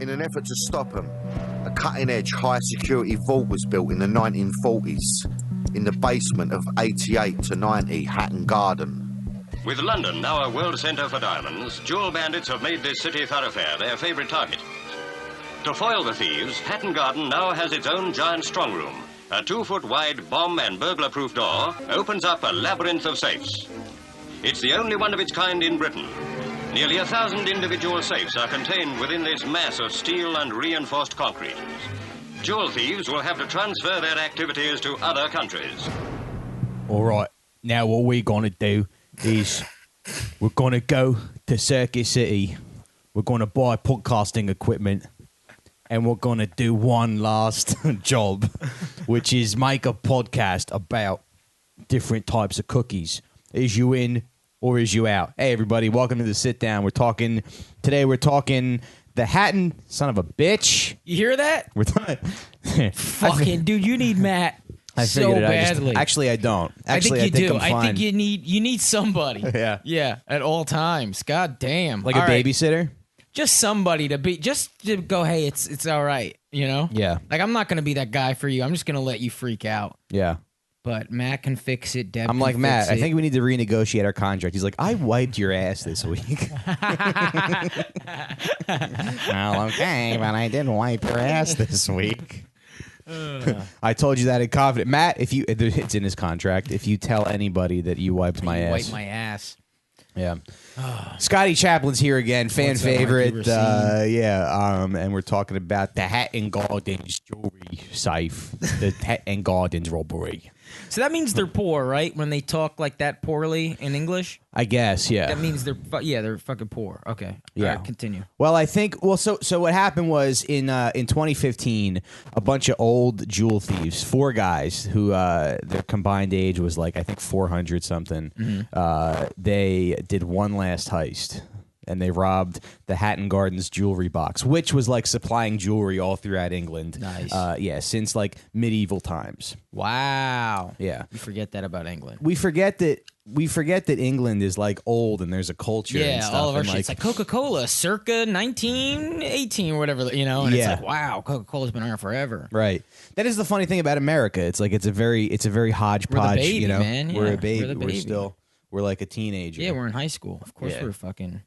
In an effort to stop them, a cutting-edge high-security vault was built in the 1940s in the basement of 88 to 90 Hatton Garden. With London now a world centre for diamonds, jewel bandits have made this city thoroughfare their favourite target. To foil the thieves, Hatton Garden now has its own giant strong room. A 2-foot-wide bomb and burglar-proof door opens up a labyrinth of safes. It's the only one of its kind in Britain. Nearly 1,000 individual safes are contained within this mass of steel and reinforced concrete. Jewel thieves will have to transfer their activities to other countries. All right, now what we're going to do is we're going to go to Circuit City. We're going to buy podcasting equipment, and we're going to do one last job, which is make a podcast about different types of cookies. Is you in or is you out? Hey, everybody, welcome to the sit down. Today we're talking the Hatton, son of a bitch. You hear that? We're talking. Fucking dude, you need Matt I so figured it. badly. Actually, I don't. Actually, I think you do. I'm fine. I think you need somebody. Yeah. At all times. God damn. Like all a right. babysitter? Just somebody to go, hey, it's all right, you know? Yeah. Like, I'm not going to be that guy for you. I'm just going to let you freak out. Yeah. But Matt can fix it. Deb I'm can like, fix Matt, it. I think we need to renegotiate our contract. He's like, I wiped your ass this week. Well, okay, but I didn't wipe your ass this week. I told you that in confidence. Matt, it's in his contract. If you tell anybody that you wiped my ass. Wipe my ass. Yeah. Scotty Chaplin's here again, fan What's up, favorite. Mikey And we're talking about the Hatton Garden's jewelry safe, the Hatton Garden's robbery. So that means they're poor, right? When they talk like that poorly in English? I guess, yeah. That means they're fucking poor. Okay. Yeah. All right, continue. Well, I think so what happened was in 2015, a bunch of old jewel thieves, 4 guys who their combined age was like I think 400 something. Mm-hmm. They did one last heist. And they robbed the Hatton Garden's jewelry box, which was like supplying jewelry all throughout England. Nice. Since like medieval times. Wow. Yeah. You forget that about England. We forget that England is like old and there's a culture. Yeah, and stuff, all of our and, shit. It's like Coca-Cola, circa 1918 or whatever, you know? And it's like, wow, Coca-Cola's been around forever. Right. That is the funny thing about America. It's like it's a very hodgepodge. We're the baby, you know? man. Yeah, We're a baby. we're the baby. We're like a teenager. Yeah, we're in high school. Of course Yeah. we're fucking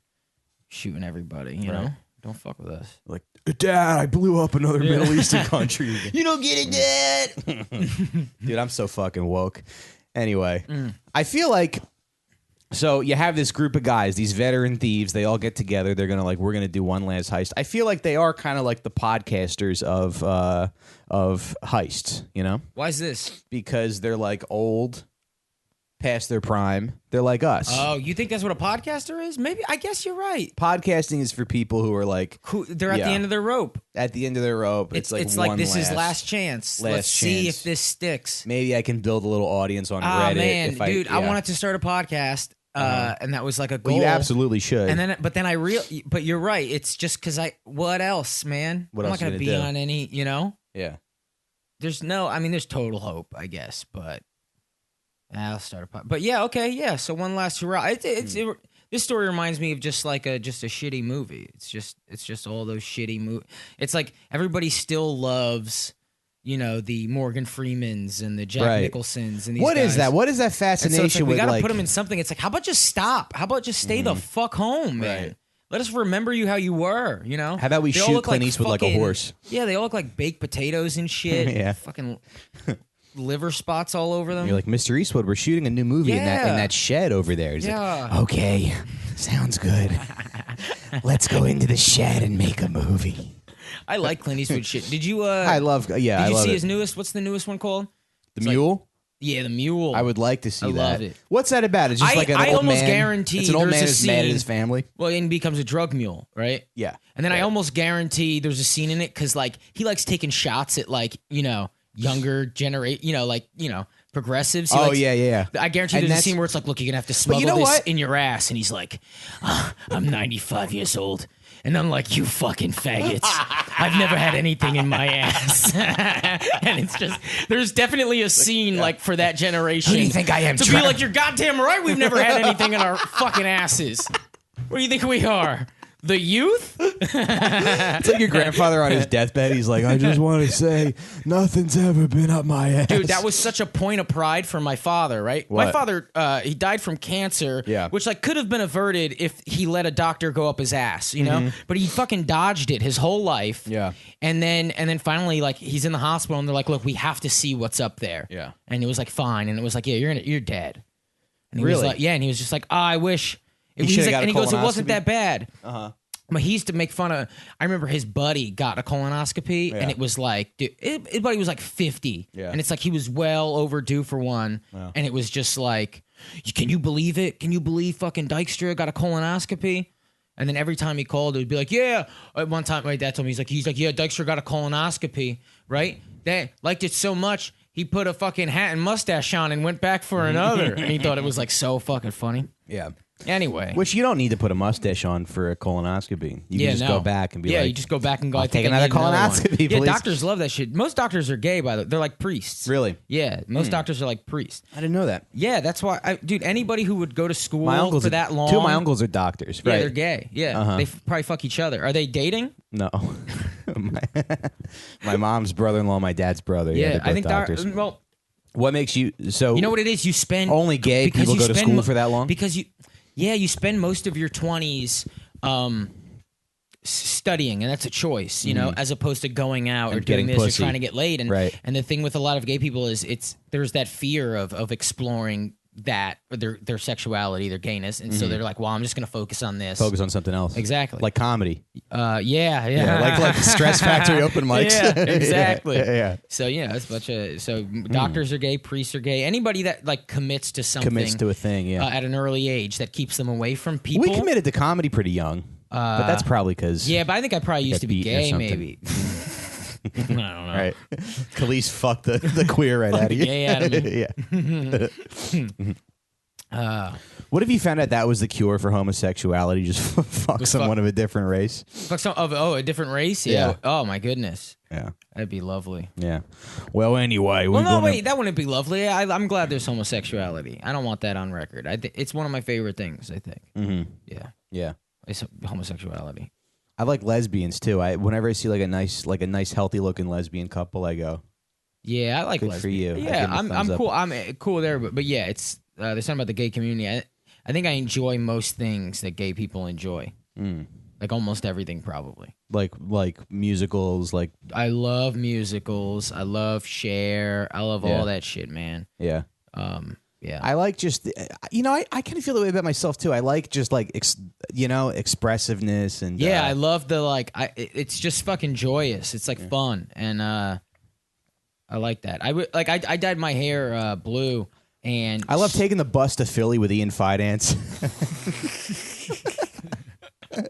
shooting everybody, you know? Don't fuck with us. Like, Dad, I blew up another Middle Eastern country. You don't get it, Dad! Dude, I'm so fucking woke. Anyway, I feel like so you have this group of guys, these veteran thieves. They all get together. They're gonna we're gonna do one last heist. I feel like they are kind of like the podcasters of heists. You know? Why is this? Because they're like old, past their prime. They're like us. Oh, you think that's what a podcaster is? Maybe. I guess you're right. Podcasting is for people who are like They're at the end of their rope. At the end of their rope. It's like like this is last chance. Let's see chance. if this sticks. Maybe I can build a little audience on Oh Reddit. man, dude, I wanted to start a podcast, and that was like a goal. Well, you absolutely should. And then, but you're right. It's just because what else, man? What I'm else not gonna you be gonna do? on any, you know. Yeah. There's total hope, I guess, but I'll start a podcast. But yeah, okay, yeah. So one last hurrah. This story reminds me of just a shitty movie. It's just all those shitty movies. It's like everybody still loves, you know, the Morgan Freemans and the Jack Nicholsons and these What guys. is that? What is that fascination And so it's like, we with gotta like put them in something. It's like, how about just stop? How about just stay the fuck home, man? Right. Let us remember you how you were, you know? How about we They all shoot look Clint Eastwood like a horse? Yeah, they all look like baked potatoes and shit. Yeah. Fucking liver spots all over them. You're like, Mr. Eastwood, we're shooting a new movie in that shed over there. He's like, okay, sounds good. Let's go into the shed and make a movie. I like Clint Eastwood shit. Did you I love Did you love see it. his newest? What's the newest one called? The Mule? Yeah, The Mule. I would like to see I that. love it. What's that about? It's just like an I old almost man. guarantee It's an old there's man a who's mad at scene- his family. Well, and he becomes a drug mule, right? Yeah. And then I almost guarantee there's a scene in it because, like, he likes taking shots at, like, you know, younger progressives. He likes, yeah. I guarantee And there's a that's- scene where it's like, look, you're gonna have to smuggle you know this what? in your ass, and he's like, I'm 95 years old. And I'm like, you fucking faggots. I've never had anything in my ass. And it's just, there's definitely a scene like for that generation. Who do you think I am, To be like, you're goddamn right, we've never had anything in our fucking asses. What do you think we are? The youth? It's like your grandfather on his deathbed. He's like, I just want to say nothing's ever been up my ass. Dude, that was such a point of pride for my father, right? What? My father, he died from cancer, Yeah. which like could have been averted if he let a doctor go up his ass, you know? But he fucking dodged it his whole life. Yeah. And then finally, like, he's in the hospital and they're like, look, we have to see what's up there. Yeah. And it was like, fine. And it was like, yeah, you're dead. And he was Really? like, yeah. And he was just like, oh, I wish. He He's should've like, got a and he goes, it wasn't colonoscopy? that bad. Uh-huh. But he used to make fun of. I remember his buddy got a colonoscopy, Yeah. and it was like, dude, his buddy was like 50, Yeah. and it's like he was well overdue for one, Wow. and it was just like, can you believe it? Can you believe fucking Dykstra got a colonoscopy? And then every time he called, it would be like, yeah. At one time, my dad told me he's like, yeah, Dykstra got a colonoscopy, right? They liked it so much, he put a fucking hat and mustache on and went back for another, and he thought it was like so fucking funny. Yeah. Anyway, Which you don't need to put a mustache on for a colonoscopy. You can just go back and be like, you just go back and go, I'll I think take I another need one. colonoscopy, Yeah, please. doctors love that shit. Most doctors are gay, by the way. They're like priests. Really? Yeah, most doctors are like priests. I didn't know that. Yeah, that's why, dude, anybody who would go to school My uncles for that long. Two of my uncles are doctors, Yeah, right? they're gay. Yeah, Uh-huh. they probably fuck each other. Are they dating? No. my mom's brother-in-law, my dad's brother. Yeah, they're both I think doctors. well, What makes you so? you know what it is? You spend Only gay because people you go to spend school for that long? because you spend most of your 20s studying, and that's a choice, you know, as opposed to going out or And doing getting this pussy. or trying to get laid. And Right. and the thing with a lot of gay people is there's that fear of exploring that their sexuality, their gayness, and so they're like, well, I'm just gonna focus on this. Focus on something else. Exactly. Like comedy. Yeah, like Stress Factory open mics. Yeah, exactly. yeah. So it's a bunch of doctors are gay, priests are gay. Anybody that like commits to something, Commits to a thing, yeah. at an early age that keeps them away from people. We committed to comedy pretty young, but that's probably because Yeah, but I think I probably used to be beaten or gay, something. maybe. I don't know. right. Khalees fucked the queer right out of you. gay out of me. yeah. What if you found out that was the cure for homosexuality? Just fuck someone of a different race. Fuck some of a different race? Yeah. Oh my goodness. Yeah. That'd be lovely. Yeah. Well, anyway, Well, no, wait, that wouldn't be lovely. I'm glad there's homosexuality. I don't want that on record. It's one of my favorite things, I think. Mm-hmm. Yeah. Yeah. It's homosexuality. I like lesbians too. Whenever I see like a nice, healthy looking lesbian couple, I go, Yeah, I like Good for you. I Yeah, give 'em a I'm thumbs up. cool. I'm cool there, but yeah, it's there's something about the gay community. I think I enjoy most things that gay people enjoy. Like almost everything, probably. like musicals, like I love musicals. I love Cher. I love Yeah. all that shit, man. yeah. Yeah. I like just I kind of feel the way about myself too. I like just like expressiveness and yeah, I love the it's just fucking joyous. It's like fun, and I like that. I dyed my hair blue, and I love taking the bus to Philly with Ian Fidance.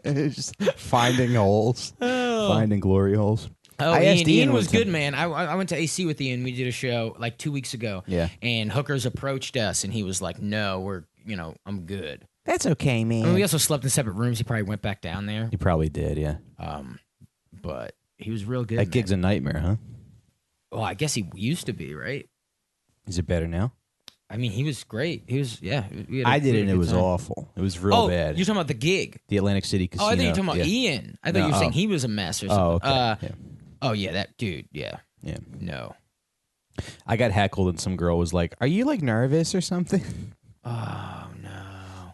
Just finding holes, finding glory holes. Oh, I asked Ian one was time- good, man. I went to AC with Ian. We did a show like 2 weeks ago. Yeah. And Hookers approached us, and he was like, "No, I'm good." That's okay, man. I mean, we also slept in separate rooms. He probably went back down there, You probably did, yeah. but he was real good. That gig's a nightmare, huh? Well, I guess he used to be, right? Is it better now? I mean, he was great. He was, yeah. we had a- I we did had it a and it good was time. awful. It was real bad. You're talking about the gig. The Atlantic City Casino. Oh, I thought you were talking about yeah. Ian. I thought No, you were saying oh. he was a mess or something. Oh, okay. Yeah. Oh, yeah, that dude. Yeah. Yeah. No. I got heckled and some girl was like, "Are you like nervous or something?" Oh, no.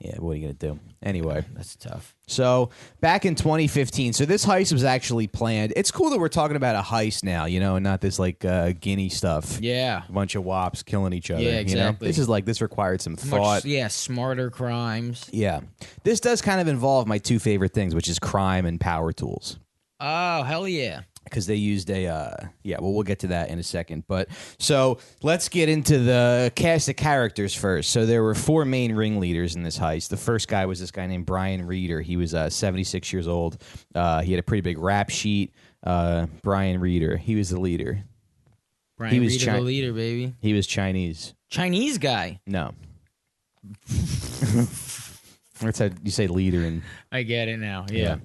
Yeah, what are you going to do? Anyway, That's tough. so back in 2015, so this heist was actually planned. It's cool that we're talking about a heist now, and not this like Guinea stuff. Yeah. A bunch of wops killing each other. Yeah, exactly. This is like, this required some thought. Smarter crimes. Yeah. This does kind of involve my two favorite things, which is crime and power tools. Oh, hell yeah. Because they used we'll get to that in a second. But so let's get into the cast of characters first. So there were four main ringleaders in this heist. The first guy was this guy named Brian Reeder. He was 76 years old. He had a pretty big rap sheet. Brian Reeder. He was the leader. Brian He was Reeder, the leader, baby. He was Chinese. Chinese guy. No. That's how you say leader in. I get it now. Yeah.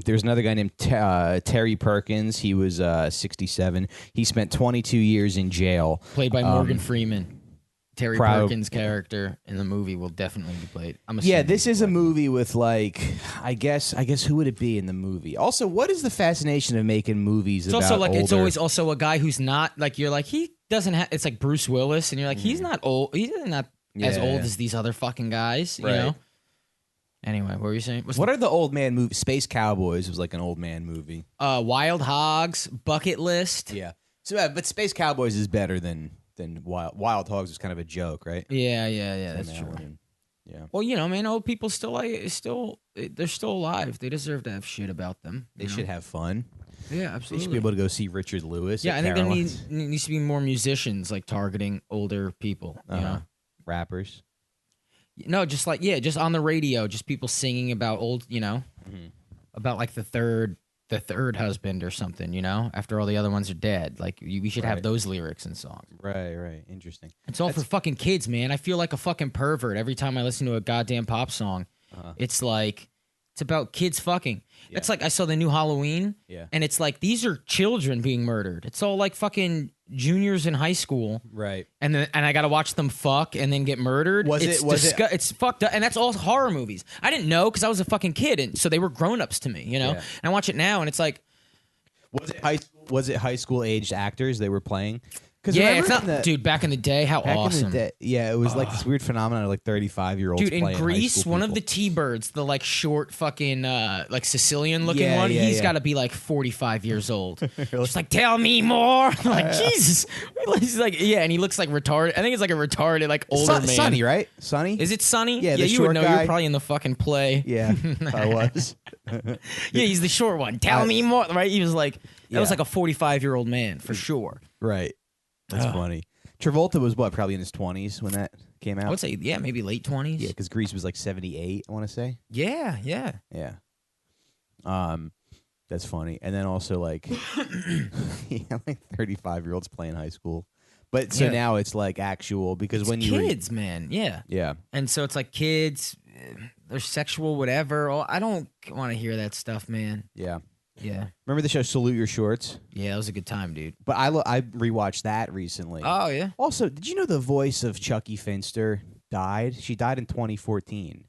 There's another guy named Terry Perkins. He was 67. He spent 22 years in jail. Played by Morgan Freeman. Terry Perkins' character in the movie will definitely be played. This is a movie with I guess who would it be in the movie? Also, what is the fascination of making movies it's about also like older... It's always also a guy who's not like you're like he doesn't have. It's like Bruce Willis, and you're like he's not old. He's not as old as these other fucking guys. You know. Anyway, what were you saying? What are the old man movies? Space Cowboys was like an old man movie. Wild Hogs, Bucket List. Yeah. So, but Space Cowboys is better than Wild Hogs is kind of a joke, right? Yeah. That's true. Yeah. Well, man, old people they're still alive. They deserve to have shit about them. They should have fun. Yeah, absolutely. They should be able to go see Richard Lewis. Yeah, I think there needs to be more musicians like targeting older people. You know, rappers. No, just on the radio, just people singing about old, about like the third husband or something, after all the other ones are dead. Like we should have those lyrics and songs. Right. Interesting. It's all for fucking kids, man. I feel like a fucking pervert every time I listen to a goddamn pop song. It's like it's about kids fucking. Yeah. It's like I saw the new Halloween, and it's like these are children being murdered. It's all like fucking juniors in high school, right? And I got to watch them fuck and then get murdered. It's fucked up, and that's all horror movies. I didn't know because I was a fucking kid, and so they were grown-ups to me, And I watch it now, and it's like, was it high school aged actors they were playing? Yeah, it's not, dude. Back in the day, how awesome! It was like this weird phenomenon of like 35-year-olds. Dude, in Greece, one of the T-Birds, the like short fucking like Sicilian-looking one, he's got to be like 45 years old. Just like, tell me more. I'm like, Jesus. He's like, and he looks like retarded. I think it's like a retarded like older man. Sonny, right? Sonny? Is it Sonny? Yeah, you would know. Guy. You're probably in the fucking play. Yeah, I was. Yeah, he's the short one. Tell me more. Right? He was like, that was like a 45-year-old man for sure. Right. That's funny. Travolta was probably in his 20s when that came out? I would say, maybe late 20s. Yeah, because Grease was like 78, I want to say. Yeah. That's funny. And then also like, like 35-year-olds playing high school. But so now it's like actual because it's when you kids, man, yeah. And so it's like kids, they're sexual, whatever. Oh, I don't want to hear that stuff, man. Yeah. Yeah. Remember the show Salute Your Shorts? Yeah, that was a good time, dude. But I rewatched that recently. Oh, yeah? Also, did you know the voice of Chucky Finster died? She died in 2014.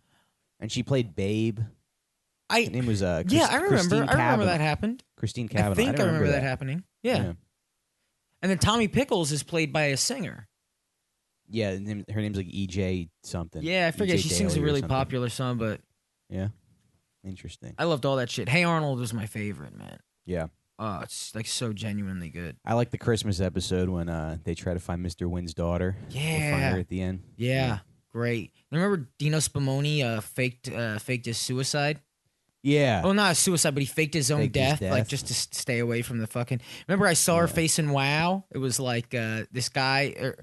And she played Babe. Her name was I remember that happened. Christine Cavanaugh. I think I remember that happening. Yeah. And then Tommy Pickles is played by a singer. Yeah, her name's like EJ something. Yeah, I forget. She sings a really popular song, but... Yeah. Interesting. I loved all that shit. Hey Arnold was my favorite, man. Yeah. Oh, it's like so genuinely good. I like the Christmas episode when they try to find Mr. Wynn's daughter. Yeah. Find her at the end. Yeah. Great. Remember Dino Spumoni faked his suicide? Yeah. Oh, not a suicide, but he faked his own death, like just to stay away from the fucking... Remember I saw her face in WoW? It was like this guy...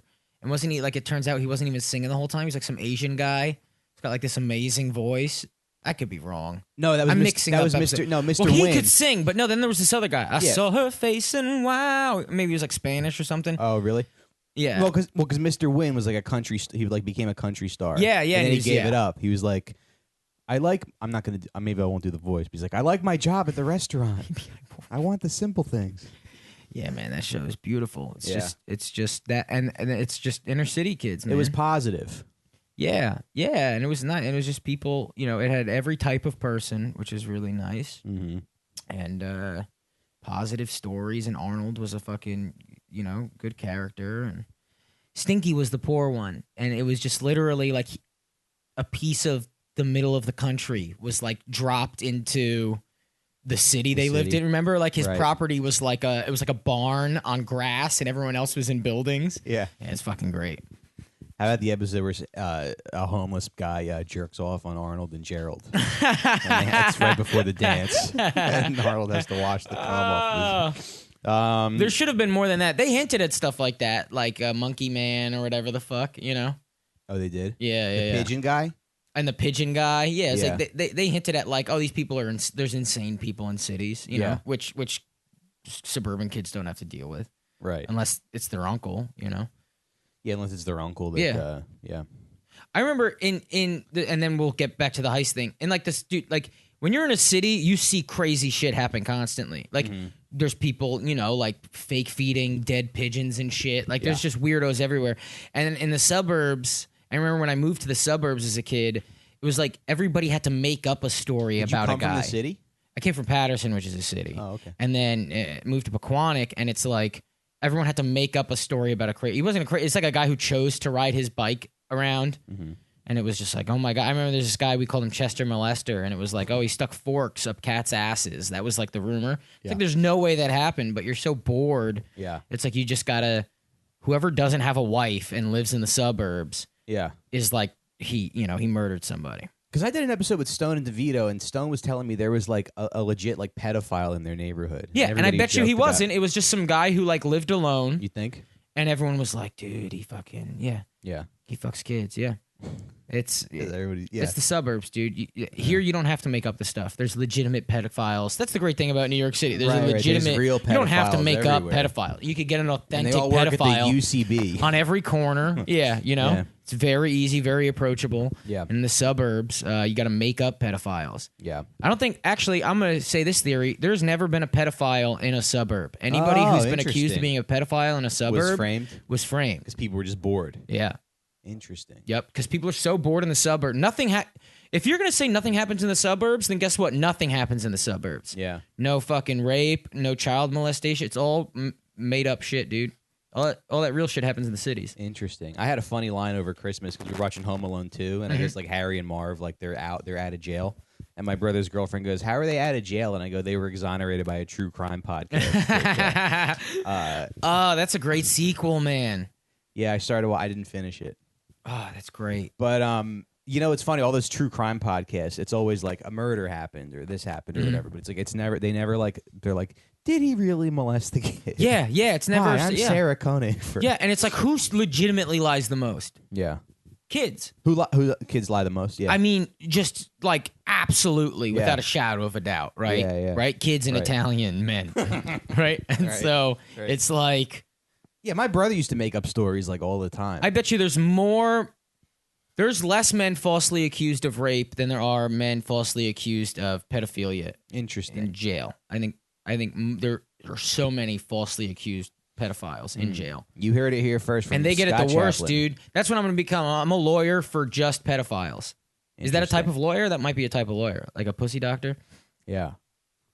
and wasn't he... Like, it turns out he wasn't even singing the whole time. He's like some Asian guy. He's got like this amazing voice. I could be wrong. No, that was mixing that up was episodes. Mr. Well, Wynn. he could sing, but no. Then there was this other guy. I saw her face and wow. Maybe he was like Spanish or something. Oh, really? Yeah. Well, because Mr. Wynn was like a country. He like became a country star. Yeah. And then he gave it up. He was like, I'm not gonna. Maybe I won't do the voice. But he's like, I like my job at the restaurant. I want the simple things. Yeah, man, that show is beautiful. It's just that, and it's just inner city kids. Man. It was positive. Yeah, and it was not. It was just people. It had every type of person, which is really nice. Mm-hmm. And positive stories. And Arnold was a fucking good character. And Stinky was the poor one, and it was just literally like a piece of the middle of the country was like dropped into the city they lived in. Remember, like his property was like it was like a barn on grass, and everyone else was in buildings. Yeah, it's fucking great. How about the episode where a homeless guy jerks off on Arnold and Gerald? And it's right before the dance, and Arnold has to wash the cum off. There should have been more than that. They hinted at stuff like that, like Monkey Man or whatever the fuck, Oh, they did? Yeah. The pigeon guy? And the pigeon guy, it's like they hinted at like, oh, these people are there's insane people in cities, you know, which suburban kids don't have to deal with, right? Unless it's their uncle, Yeah, unless it's their uncle. That, yeah. I remember and then we'll get back to the heist thing. And like this dude, like when you're in a city, you see crazy shit happen constantly. Like there's people, you know, like fake feeding dead pigeons and shit. Like there's just weirdos everywhere. And in the suburbs, I remember when I moved to the suburbs as a kid, it was like everybody had to make up a story about a guy. From the city? I came from Patterson, which is a city. Oh, okay. And then moved to Pequannock, and it's like everyone had to make up a story about a crazy. He wasn't a crazy. It's like a guy who chose to ride his bike around. Mm-hmm. And it was just like, oh my God. I remember there's this guy, we called him Chester Molester, and it was like, oh, he stuck forks up cats' asses. That was like the rumor. It's like there's no way that happened, but you're so bored. Yeah. It's like you just gotta, whoever doesn't have a wife and lives in the suburbs is like, he murdered somebody. Because I did an episode with Stone and DeVito, and Stone was telling me there was like a legit like pedophile in their neighborhood. Yeah, and I bet you he wasn't. It was just some guy who like lived alone. You think? And everyone was like, dude, he fucking, he fucks kids, It's the suburbs, dude. Here, you don't have to make up the stuff. There's legitimate pedophiles. That's the great thing about New York City. There's a legitimate. There's real pedophiles. You don't have to make everywhere. up pedophile. You could get an authentic and they all work pedophile at the UCB on every corner. It's very easy, very approachable. Yeah. In the suburbs, you got to make up pedophiles. Yeah. I don't think. Actually, I'm going to say this theory. There's never been a pedophile in a suburb. Anybody who's been accused of being a pedophile in a suburb was framed because people were just bored. Yeah. Interesting. Yep, because people are so bored in the suburb. If you're gonna say nothing happens in the suburbs, then guess what? Nothing happens in the suburbs. Yeah. No fucking rape, no child molestation. It's all made up shit, dude. All that real shit happens in the cities. Interesting. I had a funny line over Christmas because we were watching Home Alone 2, and I guess like Harry and Marv, like they're out of jail. And my brother's girlfriend goes, "How are they out of jail?" And I go, "They were exonerated by a true crime podcast." Oh, that's a great sequel, man. Yeah, I started. I didn't finish it. Oh, that's great. But it's funny. All those true crime podcasts, it's always like a murder happened or this happened or whatever. But it's like they never like they're like, did he really molest the kid? Yeah. It's never. Hi, I'm Sarah Koenig. And it's like who legitimately lies the most? Yeah. Kids. Who kids lie the most? Yeah. I mean, just like absolutely, without a shadow of a doubt, right? Yeah. Right? Kids and Italian men, right? And so it's like. Yeah, my brother used to make up stories like all the time. I bet you there's less men falsely accused of rape than there are men falsely accused of pedophilia. Interesting. In jail. I think there are so many falsely accused pedophiles in jail. You heard it here first from and they get Scott it the worst, Chaplain. dude. That's what I'm going to become. I'm a lawyer for just pedophiles. Is that a type of lawyer? That might be a type of lawyer, like a pussy doctor. Yeah.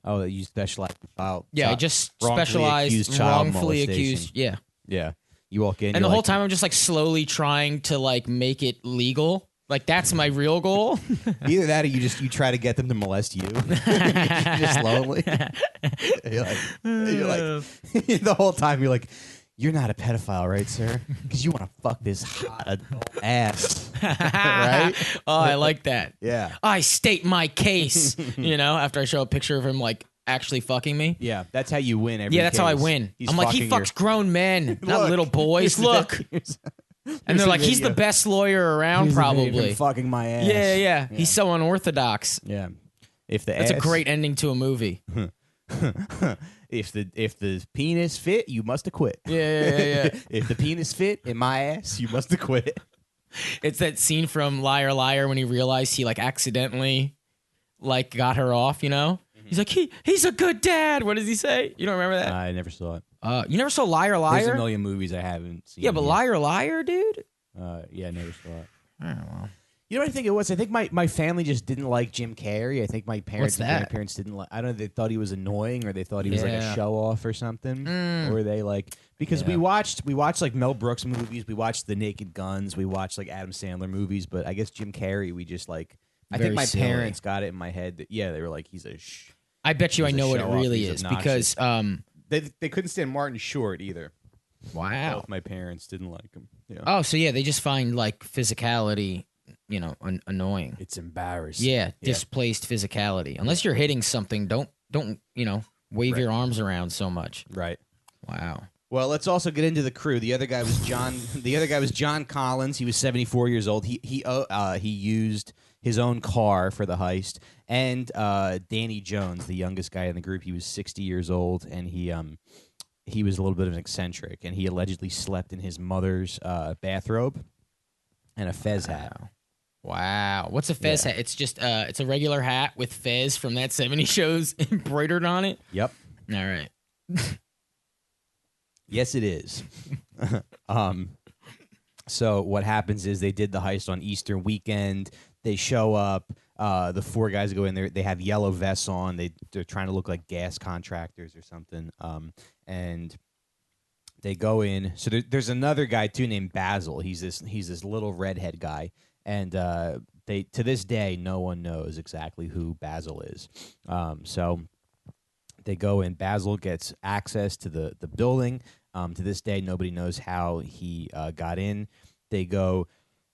Oh, you specialize in child. Yeah, I just specialize wrongfully accused. Yeah. Yeah. You walk in, and the whole time I'm just like slowly trying to like make it legal. Like that's my real goal. Either that, or you try to get them to molest you. You're just slowly. You're like the whole time you're like, you're not a pedophile, right, sir? Because you want to fuck this hot adult ass, right? Oh, I like that. Yeah. I state my case. After I show a picture of him like actually fucking me. Yeah, that's how you win. That's how I win. I'm like, he fucks grown men, not little boys. Look. And they're like, he's the best lawyer around, probably. Fucking my ass. Yeah. He's so unorthodox. Yeah. That's a great ending to a movie. If the penis fit, you must acquit. Yeah. If the penis fit in my ass, you must acquit. It's that scene from Liar Liar when he realized he like accidentally like got her off, He's like, he's a good dad. What does he say? You don't remember that? I never saw it. You never saw Liar Liar? There's a million movies I haven't seen. Yeah, but Liar Liar, dude? Yeah, I never saw it. Oh, well. You know what I think it was? I think my family just didn't like Jim Carrey. I think my parents and that? grandparents didn't like. I don't know. They thought he was annoying, or they thought he was like a show off or something. Or they like because we watched like Mel Brooks movies. We watched The Naked Guns. We watched like Adam Sandler movies. But I guess Jim Carrey, we just like. I think my parents got it in my head that they were like, he's a. I bet you I know what it really is because they couldn't stand Martin Short either. Wow. Both my parents didn't like him. Yeah. Oh, so they just find like physicality, annoying. It's embarrassing. Yeah, displaced physicality. Unless you're hitting something, don't wave your arms around so much. Right. Wow. Well, let's also get into the crew. The other guy was John Collins. He was 74 years old. He used his own car for the heist. And Danny Jones, the youngest guy in the group, he was 60 years old, and he was a little bit of an eccentric, and he allegedly slept in his mother's bathrobe and a fez hat. Wow. What's a fez hat? It's just it's a regular hat with fez from that 70s shows embroidered on it? Yep. All right. Yes, it is. So what happens is they did the heist on Easter weekend. They show up. The 4 guys go in there. They have yellow vests on. They're trying to look like gas contractors or something. And they go in. So there's another guy too named Basil. He's this little redhead guy. And they to this day no one knows exactly who Basil is. So they go in. Basil gets access to the building. To this day, nobody knows how he got in. They go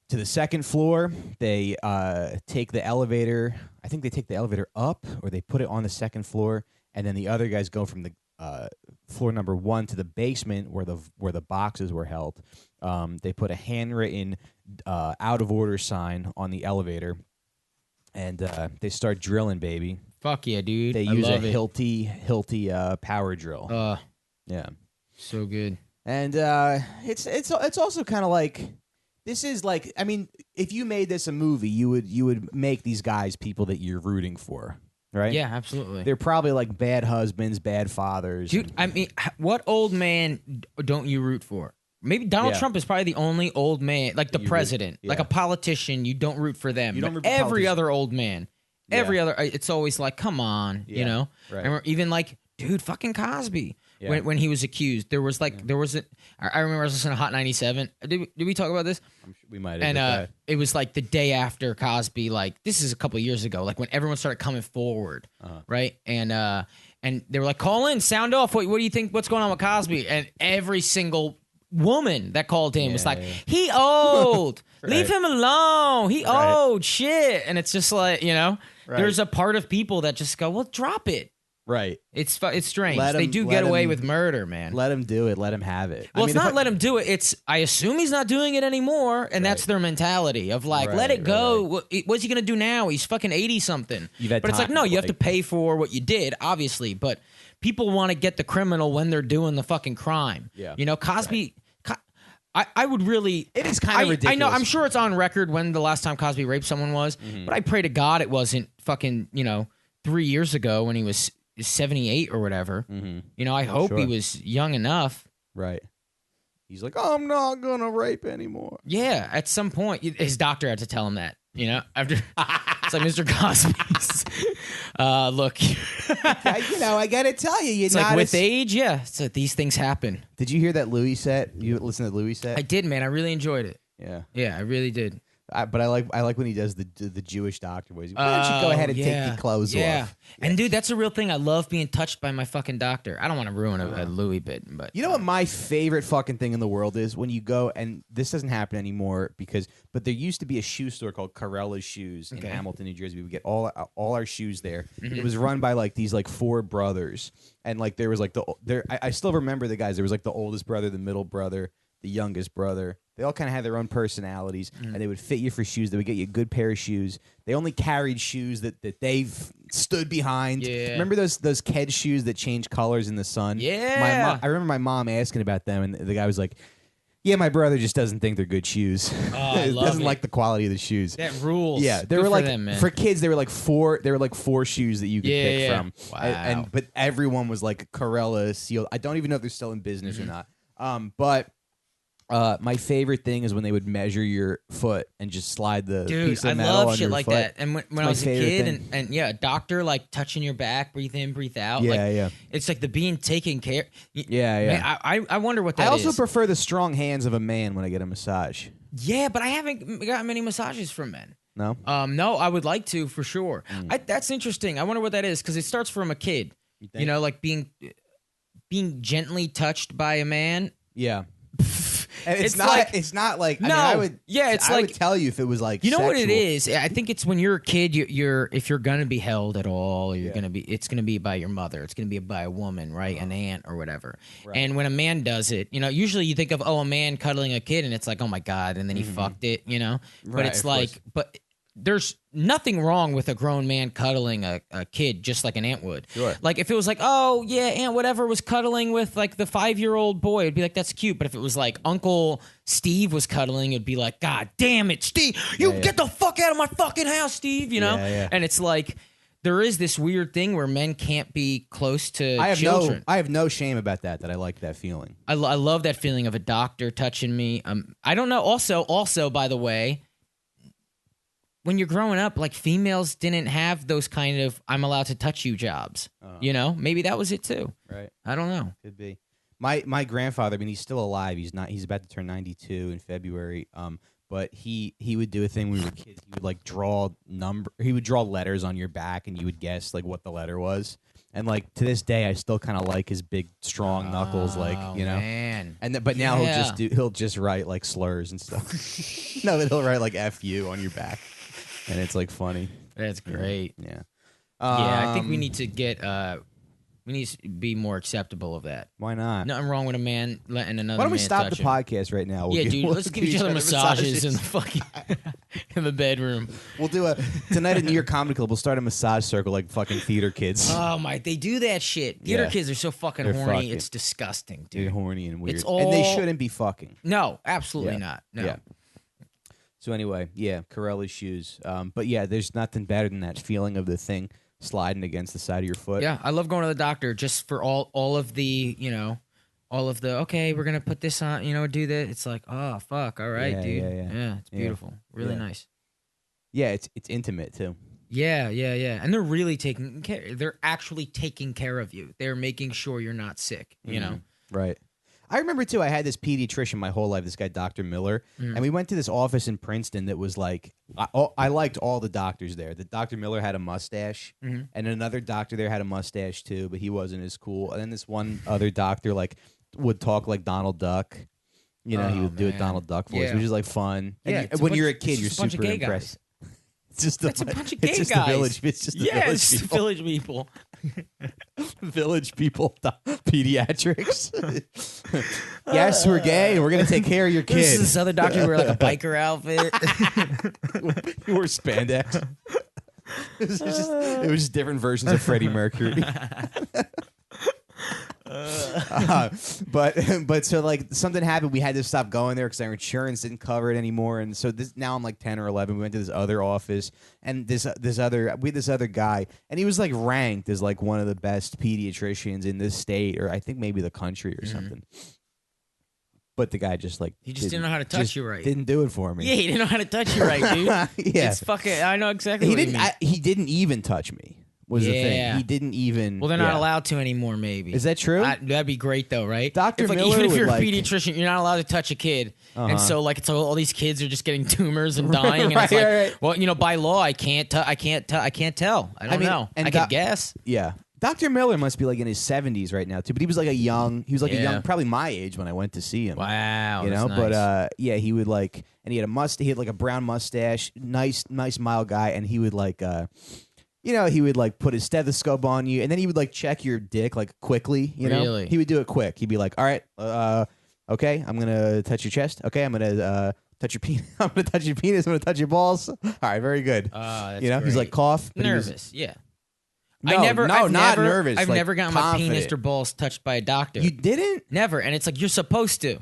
to the second floor. They take the elevator. I think they take the elevator up, or they put it on the second floor. And then the other guys go from the floor number 1 to the basement where the boxes were held. They put a handwritten out of order sign on the elevator, and they start drilling, baby. Fuck yeah, dude. They use a Hilti power drill. Yeah. So good. And it's also kind of like, this is like, I mean, if you made this a movie, you would make these guys people that you're rooting for, right? Yeah, absolutely. They're probably like bad husbands, bad fathers. Dude, I mean, what old man don't you root for? Maybe Donald Trump is probably the only old man, like the president, like a politician. You don't root for them. You don't but root for every other old man, every other, it's always like, come on, you know? Right. Remember, even like, dude, fucking Cosby. Yeah. When he was accused, there was I remember I was listening to Hot 97. Did we talk about this? I'm sure we might have. And it was like the day after Cosby, like this is a couple of years ago, like when everyone started coming forward, right? And they were like, call in, sound off. What do you think? What's going on with Cosby? And every single woman that called in was like, he old, leave him alone. He old, shit. And it's just like, you know, there's a part of people that just go, well, drop it. Right. It's strange. They do get away with murder, man. Let him do it. Let him have it. Well, it's not let him do it. It's, I assume he's not doing it anymore, and that's their mentality of like, let it go. What's he going to do now? He's fucking 80-something. But it's like, no, you have to pay for what you did, obviously, but people want to get the criminal when they're doing the fucking crime. Yeah. You know, Cosby... I would really... It is kind of ridiculous. I know, I'm sure it's on record when the last time Cosby raped someone was, but I pray to God it wasn't fucking, 3 years ago when he was 78 or whatever. You know, I hope he was young enough. Right. He's like, I'm not going to rape anymore. Yeah, at some point, his doctor had to tell him that, after... It's like, Mr. Cosby's, look. I got to tell you, it's like with age, it's like these things happen. Did you hear that Louis set? You listen to Louis set? I did, man. I really enjoyed it. Yeah. Yeah, I really did. But I like when he does the Jewish doctor voice. Why don't you go ahead and take your clothes off? Yeah. And dude, that's a real thing. I love being touched by my fucking doctor. I don't want to ruin a Louis bit, but you know what my favorite fucking thing in the world is? When you go, and this doesn't happen anymore but there used to be a shoe store called Carella's Shoes in Hamilton, New Jersey. We would get all our shoes there. It was run by like these like 4 brothers, and like there was like I still remember the guys. There was like the oldest brother, the middle brother, the youngest brother. They all kind of had their own personalities, and they would fit you for shoes. They would get you a good pair of shoes. They only carried shoes that they stood behind. Yeah. Remember those Ked shoes that change colors in the sun? Yeah. I remember my mom asking about them, and the guy was like, yeah, my brother just doesn't think they're good shoes. Doesn't like the quality of the shoes. That rules. Yeah, they were like for kids. They were like 4. They were like 4 shoes that you could pick from. Wow. But everyone was like Carella sealed. I don't even know if they're still in business or not. But my favorite thing is when they would measure your foot and just slide the piece of metal on your foot. I love shit like that. And when I was a kid, and a doctor like touching your back, breathe in, breathe out. Yeah. It's like the being taken care. Yeah. Man, I wonder what that is. I also prefer the strong hands of a man when I get a massage. Yeah, but I haven't got many massages from men. No? No, I would like to for sure. That's interesting. I wonder what that is because it starts from a kid. You know, like being gently touched by a man. Yeah. And it's not like no. I would tell you if it was like sexual. What it is. I think it's when you're a kid. If you're gonna be held at all, it's gonna be by your mother. It's gonna be by a woman, right? An aunt or whatever. Right. And when a man does it, usually you think of a man cuddling a kid, and it's like, oh my god, and then he fucked it, But it's like, but there's nothing wrong with a grown man cuddling a kid just like an aunt would. Sure. Like if it was like, oh yeah, Aunt whatever was cuddling with like the 5-year-old boy, it'd be like, that's cute. But if it was like Uncle Steve was cuddling, it'd be like, God damn it, Steve, get the fuck out of my fucking house, Steve, Yeah. And it's like there is this weird thing where men can't be close to children. I have no shame about that I like that feeling. I love that feeling of a doctor touching me. I don't know. Also, by the way, when you're growing up, like females didn't have those kind of I'm allowed to touch you jobs. Maybe that was it too. Right. I don't know. Could be. My grandfather, I mean, he's still alive. He's about to turn 92 in February. But he would do a thing when we were kids. He would like he would draw letters on your back, and you would guess like what the letter was. And like to this day, I still kind of like his big, strong knuckles, like Man. And but now he'll just write like slurs and stuff. No, but he'll write like "F you" on your back, and it's like funny. That's great. Yeah. I think we need to get. We need to be more acceptable of that. Why not? Nothing wrong with a man letting another. Why don't we man stop touch the him. podcast right now? Dude, let's give each other massages in the fucking in the bedroom. We'll do tonight at New York Comedy Club. We'll start a massage circle like fucking theater kids. Oh my, they do that shit. Theater kids are so fucking They're horny. fucking. It's disgusting, dude. They're horny and weird, It's all... and they shouldn't be fucking. No, absolutely not. No. Yeah. So anyway, Corelli's shoes. But yeah, there's nothing better than that feeling of the thing sliding against the side of your foot. Yeah, I love going to the doctor just for all of the, okay, we're going to put this on, do that. It's like, oh, fuck, all right, dude. Yeah, it's beautiful. Really nice. Yeah, it's intimate, too. Yeah. And they're really taking care. They're actually taking care of you. They're making sure you're not sick, you know? Right. I remember, too, I had this pediatrician my whole life, this guy, Dr. Miller, and we went to this office in Princeton that was like, I liked all the doctors there. The Dr. Miller had a mustache, and another doctor there had a mustache, too, but he wasn't as cool. And then this one other doctor, like, would talk like Donald Duck. He would do a Donald Duck voice, which is, like, fun. And when you're a kid, you're super impressed. It's just a bunch of gay guys. It's just the village people. Village people, pediatrics. Yes, we're gay. We're gonna take care of your kid. This other doctor who wear like a biker outfit. You wore spandex. It was just different versions of Freddie Mercury. But so like something happened. We had to stop going there because our insurance didn't cover it anymore. And so now I'm like 10 or 11. We went to this other office, and we had this other guy, and he was like ranked as like one of the best pediatricians in this state, or I think maybe the country or something. But the guy just like didn't know how to touch you right. Didn't do it for me. Yeah, he didn't know how to touch you right, dude. Yeah, it's fucking. I know exactly. He didn't even touch me. Was the thing. He didn't even... Well, they're not allowed to anymore, maybe. Is that true? That'd be great, though, right? Dr. Miller even if you're a like... pediatrician, you're not allowed to touch a kid. And so, like, it's all these kids are just getting tumors and dying. And it's like, right. Well, by law, I can't tell. I don't know. I could guess. Yeah. Dr. Miller must be like in his 70s right now, too. But he was like a young, probably my age when I went to see him. Wow. Nice. But he would like, and he had like a brown mustache, nice, mild guy, and he would like, he would like put his stethoscope on you, and then he would like check your dick like quickly. Really? He would do it quick. He'd be like, "All right, okay, I'm gonna touch your chest. Okay, I'm gonna touch your penis. I'm gonna touch your penis. I'm gonna touch your balls. All right, very good. That's he's great. like cough, but nervous. Yeah. No, not nervous. I've like never gotten confident. my penis or balls touched by a doctor. You didn't? Never, and it's like you're supposed to.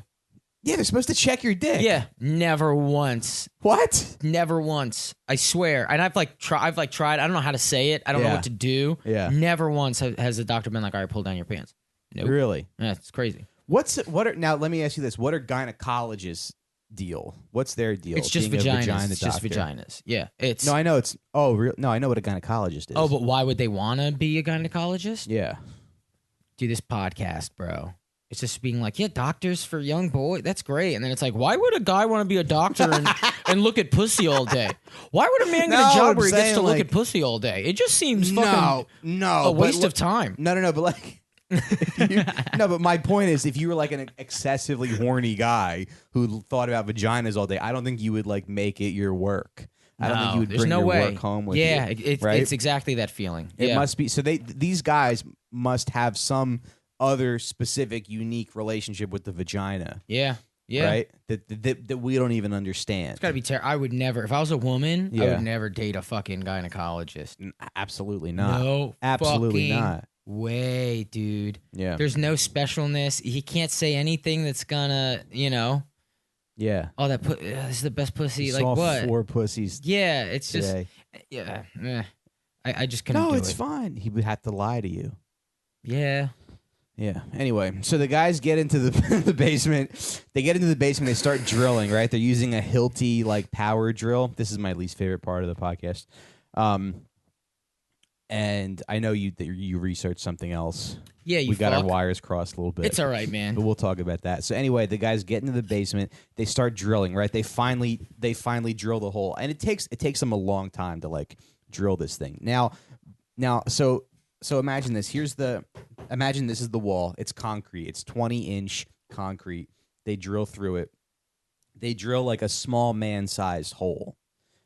Yeah, they're supposed to check your dick. Yeah, never once. What? Never once. I swear. And I've tried. I don't know how to say it. I don't know what to do. Yeah. Never once has the doctor been like, "All right, pull down your pants." Nope. Really? Yeah, it's crazy. Now? Let me ask you this: what are gynecologists' deal? What's their deal? It's just vaginas. It's just vaginas. Yeah. It's no. I know it's. Oh, no. I know what a gynecologist is. Oh, but why would they want to be a gynecologist? Yeah. Do this podcast, bro. It's just being like, yeah, doctors for young boy. That's great. And then it's like, why would a guy want to be a doctor and look at pussy all day? Why would a man get a job where he gets to look at pussy all day? It just seems fucking a waste of time. No. But like, but my point is, if you were like an excessively horny guy who thought about vaginas all day, I don't think you would like make it your work. I don't think you would bring your work home with you. Yeah, it's exactly that feeling. It must be. So these guys must have some other specific, unique relationship with the vagina. Yeah. Right? That we don't even understand. It's got to be terrible. I would never, if I was a woman, I would never date a fucking gynecologist. Absolutely not. No, absolutely not. Way, dude. Yeah. There's no specialness. He can't say anything that's gonna, Yeah. Oh, this is the best pussy. You like saw what? 4 pussies. Yeah, it's today. just. Yeah. I just couldn't do No, it. it's fine. He would have to lie to you. Yeah. Yeah. Anyway, so the guys get into the the basement. They get into the basement. They start drilling. Right. They're using a Hilti like power drill. This is my least favorite part of the podcast. And I know you researched something else. Yeah, we got our wires crossed a little bit. It's all right, man. But we'll talk about that. So anyway, the guys get into the basement. They start drilling. Right. They finally drill the hole, and it takes them a long time to like drill this thing. Now, so imagine this. Imagine this is the wall. It's concrete. It's 20-inch concrete. They drill through it. They drill like a small man-sized hole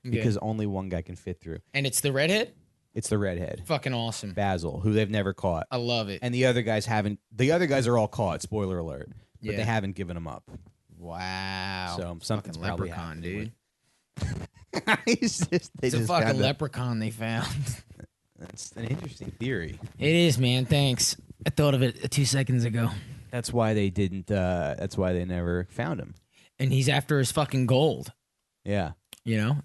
because only one guy can fit through. And it's the redhead? It's the redhead. Fucking awesome. Basil, who they've never caught. I love it. And the other guys haven't. The other guys are all caught. Spoiler alert. But they haven't given them up. Wow. So something's fucking probably leprechaun, happening. Dude. It's a fucking leprechaun they found. That's an interesting theory. It is, man. Thanks. I thought of it 2 seconds ago. That's why they didn't. That's why they never found him. And he's after his fucking gold. Yeah. You know?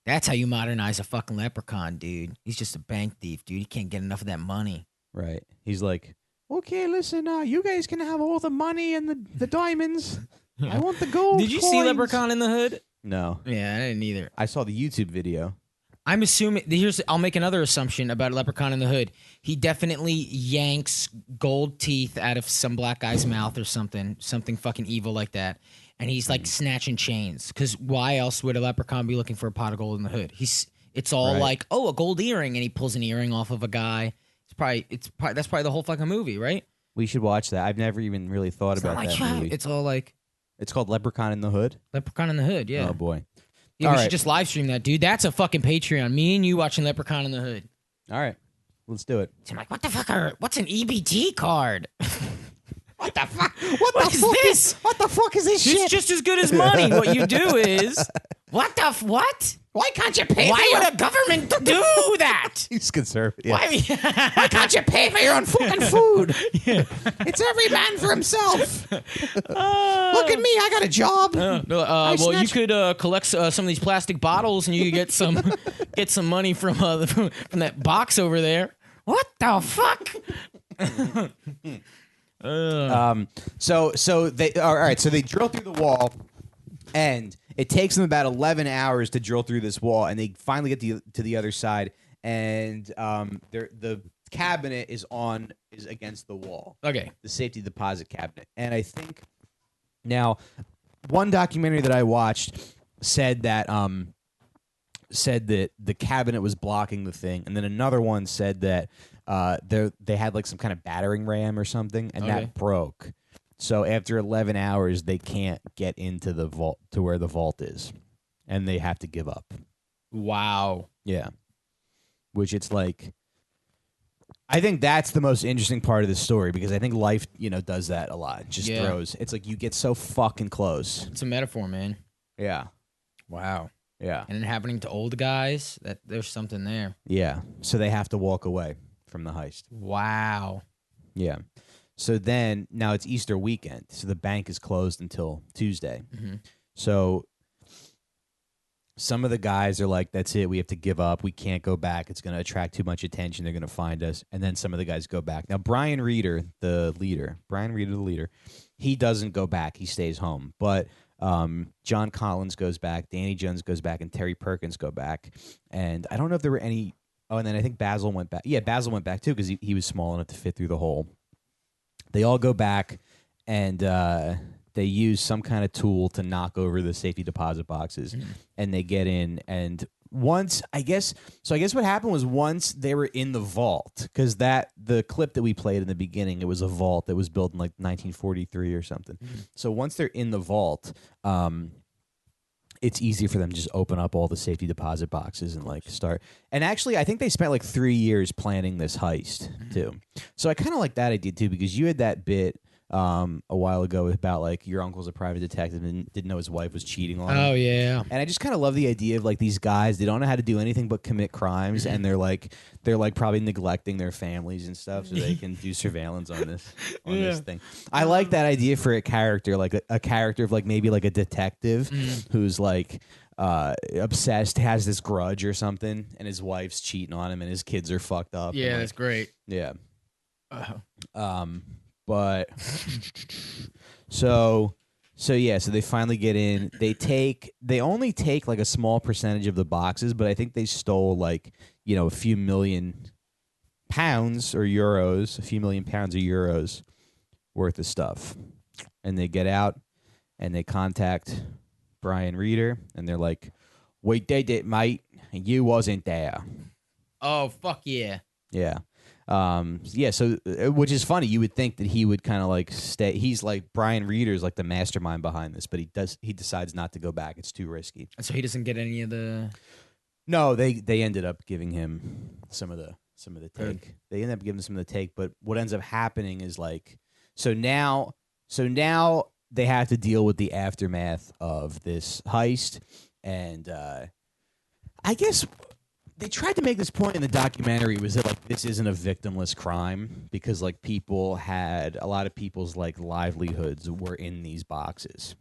That's how you modernize a fucking leprechaun, dude. He's just a bank thief, dude. He can't get enough of that money. Right. He's like, okay, listen, you guys can have all the money and the diamonds. I want the gold. Did you see Leprechaun in the Hood? No. Yeah, I didn't either. I saw the YouTube video. I'm assuming I'll make another assumption about Leprechaun in the Hood. He definitely yanks gold teeth out of some black guy's mouth or something fucking evil like that. And he's like snatching chains. Because why else would a leprechaun be looking for a pot of gold in the hood? It's all like, oh, a gold earring, and he pulls an earring off of a guy. That's probably the whole fucking movie, right? We should watch that. I've never even really thought about that movie. It's all like it's called Leprechaun in the Hood. Leprechaun in the Hood, yeah. Oh boy. Yeah, we should just live stream that, dude. That's a fucking Patreon. Me and you watching Leprechaun in the Hood. All right, let's do it. So I'm like, what the fuck? What's an EBT card? What the fuck? What is this? What the fuck is this shit? It's just as good as money. What you do is what? Why can't you pay? Why would a government do that? He's conservative. Why can't you pay for your own fucking food? Yeah. It's every man for himself. Look at me, I got a job. Well, you could collect some of these plastic bottles, and you could get some money from that box over there. What the fuck? So they all right. So they drill through the wall, and it takes them about 11 hours to drill through this wall, and they finally get to the other side, and the cabinet is against the wall. Okay, the safety deposit cabinet, and I think now one documentary that I watched said that the cabinet was blocking the thing, and then another one said that they had like some kind of battering ram or something, and that broke. So after 11 hours, they can't get into the vault to where the vault is, and they have to give up. Wow. Yeah. Which it's like, I think that's the most interesting part of the story, because I think life, does that a lot. It just throws. It's like you get so fucking close. It's a metaphor, man. Yeah. Wow. Yeah. And it happening to old guys, that there's something there. Yeah. So they have to walk away from the heist. Wow. Yeah. So then, now it's Easter weekend, so the bank is closed until Tuesday. Mm-hmm. So some of the guys are like, that's it, we have to give up. We can't go back. It's going to attract too much attention. They're going to find us. And then some of the guys go back. Now, Brian Reeder, the leader, he doesn't go back. He stays home. But John Collins goes back, Danny Jones goes back, and Terry Perkins go back. And I don't know if there were any... Oh, and then I think Basil went back. Yeah, Basil went back, too, because he was small enough to fit through the hole. They all go back, and they use some kind of tool to knock over the safety deposit boxes, and they get in. And I guess what happened was once they were in the vault, because the clip that we played in the beginning, it was a vault that was built in like 1943 or something. So once they're in the vault, it's easy for them to just open up all the safety deposit boxes and like start. And actually, I think they spent like 3 years planning this heist too. So I kind of like that idea too, because you had that bit a while ago about like your uncle's a private detective and didn't know his wife was cheating on him. Oh yeah. And I just kind of love the idea of like these guys, they don't know how to do anything but commit crimes, and they're like probably neglecting their families and stuff so they can do surveillance on this thing. I like that idea for a character, like a character of like maybe like a detective who's like obsessed, has this grudge or something, and his wife's cheating on him, and his kids are fucked up. Yeah, and, that's great. Yeah. Uh-huh. But so yeah, so they finally get in. They only take like a small percentage of the boxes, but I think they stole like, a few million pounds or euros, a few million pounds of euros worth of stuff. And they get out and they contact Brian Reeder, and they're like, "We did it, mate, and you wasn't there." Oh, fuck yeah. Yeah. So which is funny. You would think that he would kind of like stay. He's like Brian Reeder's like the mastermind behind this, but he decides not to go back. It's too risky. So he doesn't get any of the. No, they ended up giving him some of the take. Good. They ended up giving him some of the take, but what ends up happening is like so now they have to deal with the aftermath of this heist, and I guess they tried to make this point in the documentary was that like this isn't a victimless crime because like a lot of people's like livelihoods were in these boxes.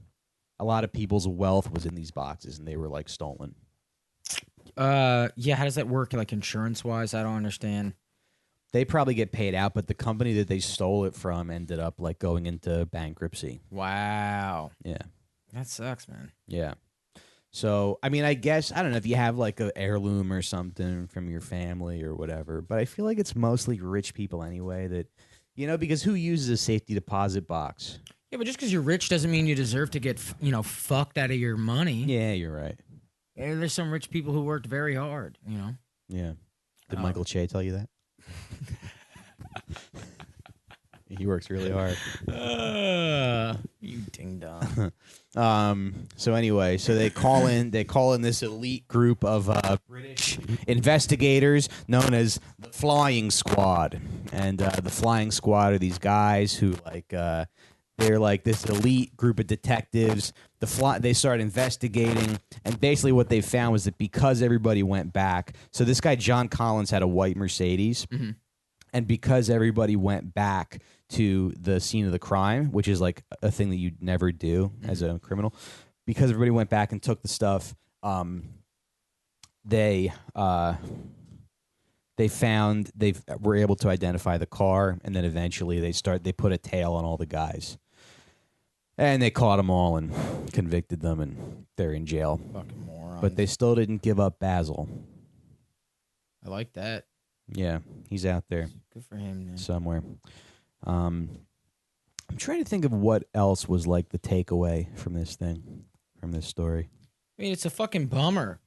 A lot of people's wealth was in these boxes, and they were like stolen. Yeah, how does that work like insurance wise? I don't understand. They probably get paid out, but the company that they stole it from ended up like going into bankruptcy. Wow. Yeah. That sucks, man. Yeah. So, I mean, I guess, I don't know if you have like an heirloom or something from your family or whatever, but I feel like it's mostly rich people anyway that, because who uses a safety deposit box? Yeah, but just because you're rich doesn't mean you deserve to get, fucked out of your money. Yeah, you're right. Yeah, there's some rich people who worked very hard, Yeah. Did Michael Che tell you that? He works really hard. You ding dong. So anyway, they call in this elite group of British investigators known as the Flying Squad, and the Flying Squad are these guys who they're like this elite group of detectives. They start investigating, and basically what they found was that because everybody went back, so this guy John Collins had a white Mercedes. Mm-hmm. And because everybody went back to the scene of the crime, which is like a thing that you'd never do as a criminal, because everybody went back and took the stuff, they were able to identify the car, and then eventually they put a tail on all the guys, and they caught them all and convicted them, and they're in jail. Fucking morons. But they still didn't give up Basil. I like that. Yeah, he's out there. Good for him, man. Somewhere. I'm trying to think of what else was like the takeaway from this story. I mean, it's a fucking bummer.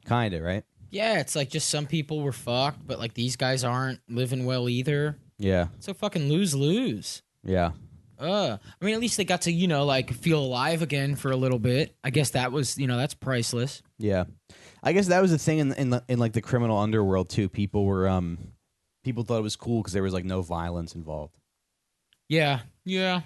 Kinda, right? Yeah, it's like just some people were fucked, but like these guys aren't living well either. Yeah. It's a fucking lose-lose. Yeah. I mean, at least they got to, feel alive again for a little bit. I guess that was, that's priceless. Yeah. I guess that was the thing in like the criminal underworld too. People thought it was cool because there was like no violence involved. Yeah. Yeah.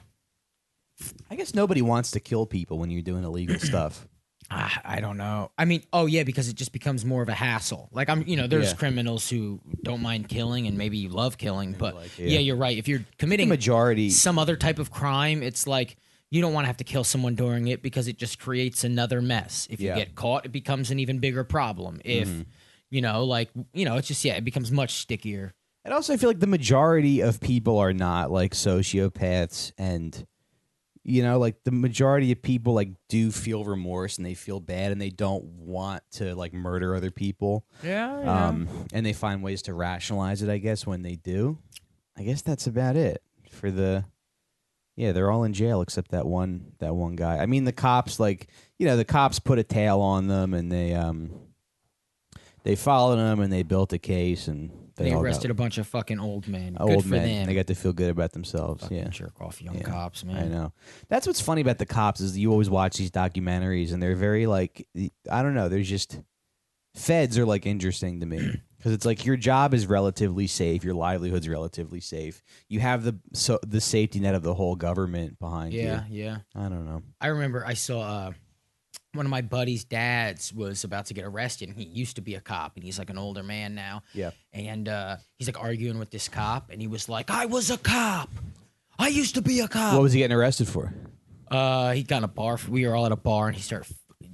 I guess nobody wants to kill people when you're doing illegal stuff. I don't know. I mean, because it just becomes more of a hassle. Like there's criminals who don't mind killing and maybe you love killing, but yeah, you're right. If you're committing the majority some other type of crime, it's like you don't want to have to kill someone during it because it just creates another mess. If you get caught, it becomes an even bigger problem. If it's just it becomes much stickier. And also, I feel like the majority of people are not like sociopaths, and like the majority of people like do feel remorse and they feel bad and they don't want to like murder other people. Yeah. And they find ways to rationalize it, I guess, when they do. I guess that's about it for the. Yeah, they're all in jail except that one guy. I mean, the cops the cops put a tail on them, and they followed them and they built a case, and they arrested a bunch of fucking old men. Old Good for men. them. They got to feel good about themselves. Fucking jerk off young cops, man. I know. That's what's funny about the cops is you always watch these documentaries and they're very like, I don't know. There's just feds are like interesting to me because it's like your job is relatively safe, your livelihood's relatively safe. You have the safety net of the whole government behind you. Yeah. I don't know. I remember I saw one of my buddy's dads was about to get arrested, and he used to be a cop, and he's like an older man now. Yeah. And he's like arguing with this cop, and he was like, "I was a cop. I used to be a cop." What was he getting arrested for? He got in a bar. We were all at a bar, and he started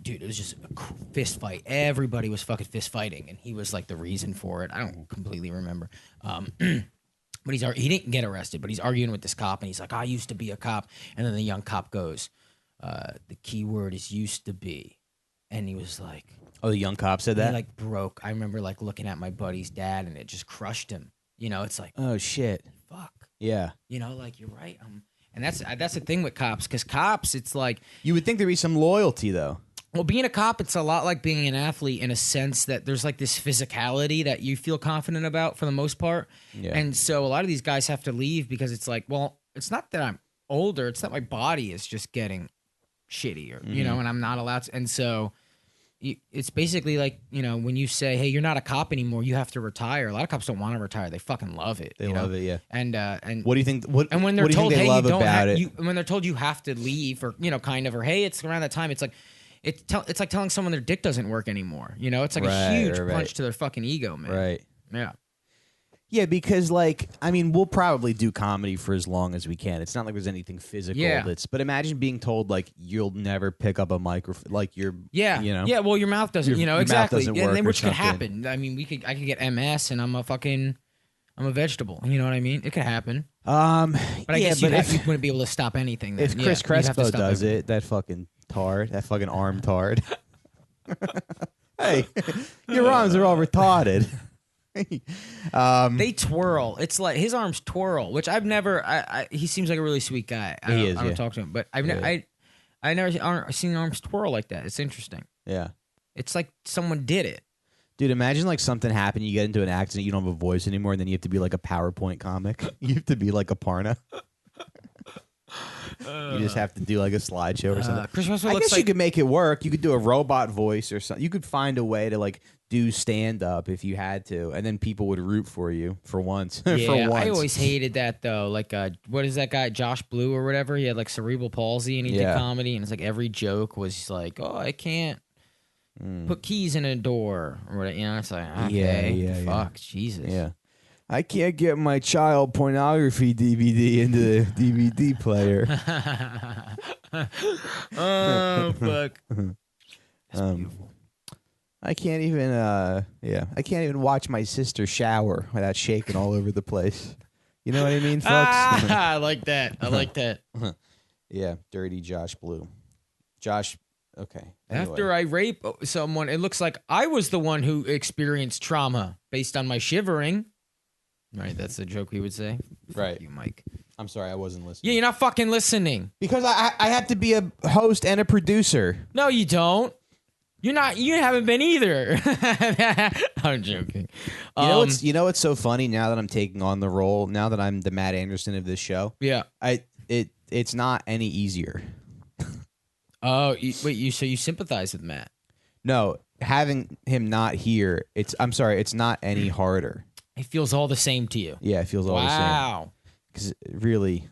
dude, it was just a fist fight. Everybody was fucking fist fighting, and he was like the reason for it. I don't completely remember. But he didn't get arrested, but he's arguing with this cop, and he's like, I used to be a cop. And then the young cop goes, the key word is used to be. And he was like... Oh, the young cop said that? He like broke. I remember like looking at my buddy's dad, and it just crushed him. You know, it's like... Oh, shit. Fuck. Yeah. You know, like, you're right. And that's the thing with cops, because cops, it's like... You would think there'd be some loyalty, though. Well, being a cop, it's a lot like being an athlete in a sense that there's like this physicality that you feel confident about for the most part. Yeah. And so a lot of these guys have to leave because it's like, well, it's not that I'm older. It's that my body is just getting shittier, you know, and I'm not allowed to. And so it's basically like, you know, when you say, hey, you're not a cop anymore, you have to retire. A lot of cops don't want to retire. They fucking love it. They love it, yeah. And what do you think? And when they're what do you told, think they hey, love you don't about it? when they're told you have to leave, or you know, kind of, or hey, it's around that time. It's like it's like telling someone their dick doesn't work anymore. You know, it's like a huge punch to their fucking ego, man. Right. Yeah. Yeah, because like, I mean, we'll probably do comedy for as long as we can. It's not like there's anything physical. Yeah. But imagine being told like you'll never pick up a microphone, like you're. Yeah. You know. Yeah. Well, your mouth doesn't. Your mouth exactly. doesn't Yeah, work which or could something. happen. I mean, I could get MS, and I'm a vegetable. You know what I mean? It could happen. But I guess you wouldn't be able to stop anything. Then. If Chris you'd have to Crespo stop does everything. it, that fucking tard, that fucking arm tard. Hey, your arms are all retarded. They twirl. It's like his arms twirl, which I've never. He seems like a really sweet guy. I don't talk to him, but I've never seen arms twirl like that. It's interesting. Yeah. It's like someone did it. Dude, imagine like something happened, you get into an accident, you don't have a voice anymore, and then you have to be like a PowerPoint comic. You have to be like a Parna. You just have to do like a slideshow or something. Chris Russell I looks guess like you could make it work. You could do a robot voice or something. You could find a way to like do stand up if you had to, and then people would root for you for once. Yeah, for once. I always hated that though. Like, what is that guy, Josh Blue or whatever? He had like cerebral palsy and he did comedy, and it's like every joke was like, "Oh, I can't put keys in a door," or whatever. You know, it's like, okay, fuck, Jesus. Yeah. I can't get my child pornography DVD into the DVD player. Oh fuck. That's beautiful. I can't even I can't even watch my sister shower without shaking all over the place. You know what I mean, folks? I like that. I like that. Yeah, dirty Josh Blue. Josh, okay. After I rape someone, it looks like I was the one who experienced trauma based on my shivering. Right, that's the joke we would say. Right. Fuck you, Mike. I'm sorry, I wasn't listening. Yeah, you're not fucking listening. Because I have to be a host and a producer. No, you don't. You're not. You haven't been either. I'm joking. You know what's so funny now that I'm taking on the role, now that I'm the Matt Anderson of this show? Yeah. It's not any easier. Oh, wait, so you sympathize with Matt? No, having him not here, it's not any harder. It feels all the same to you. Yeah, it feels all the same. Wow. Because really,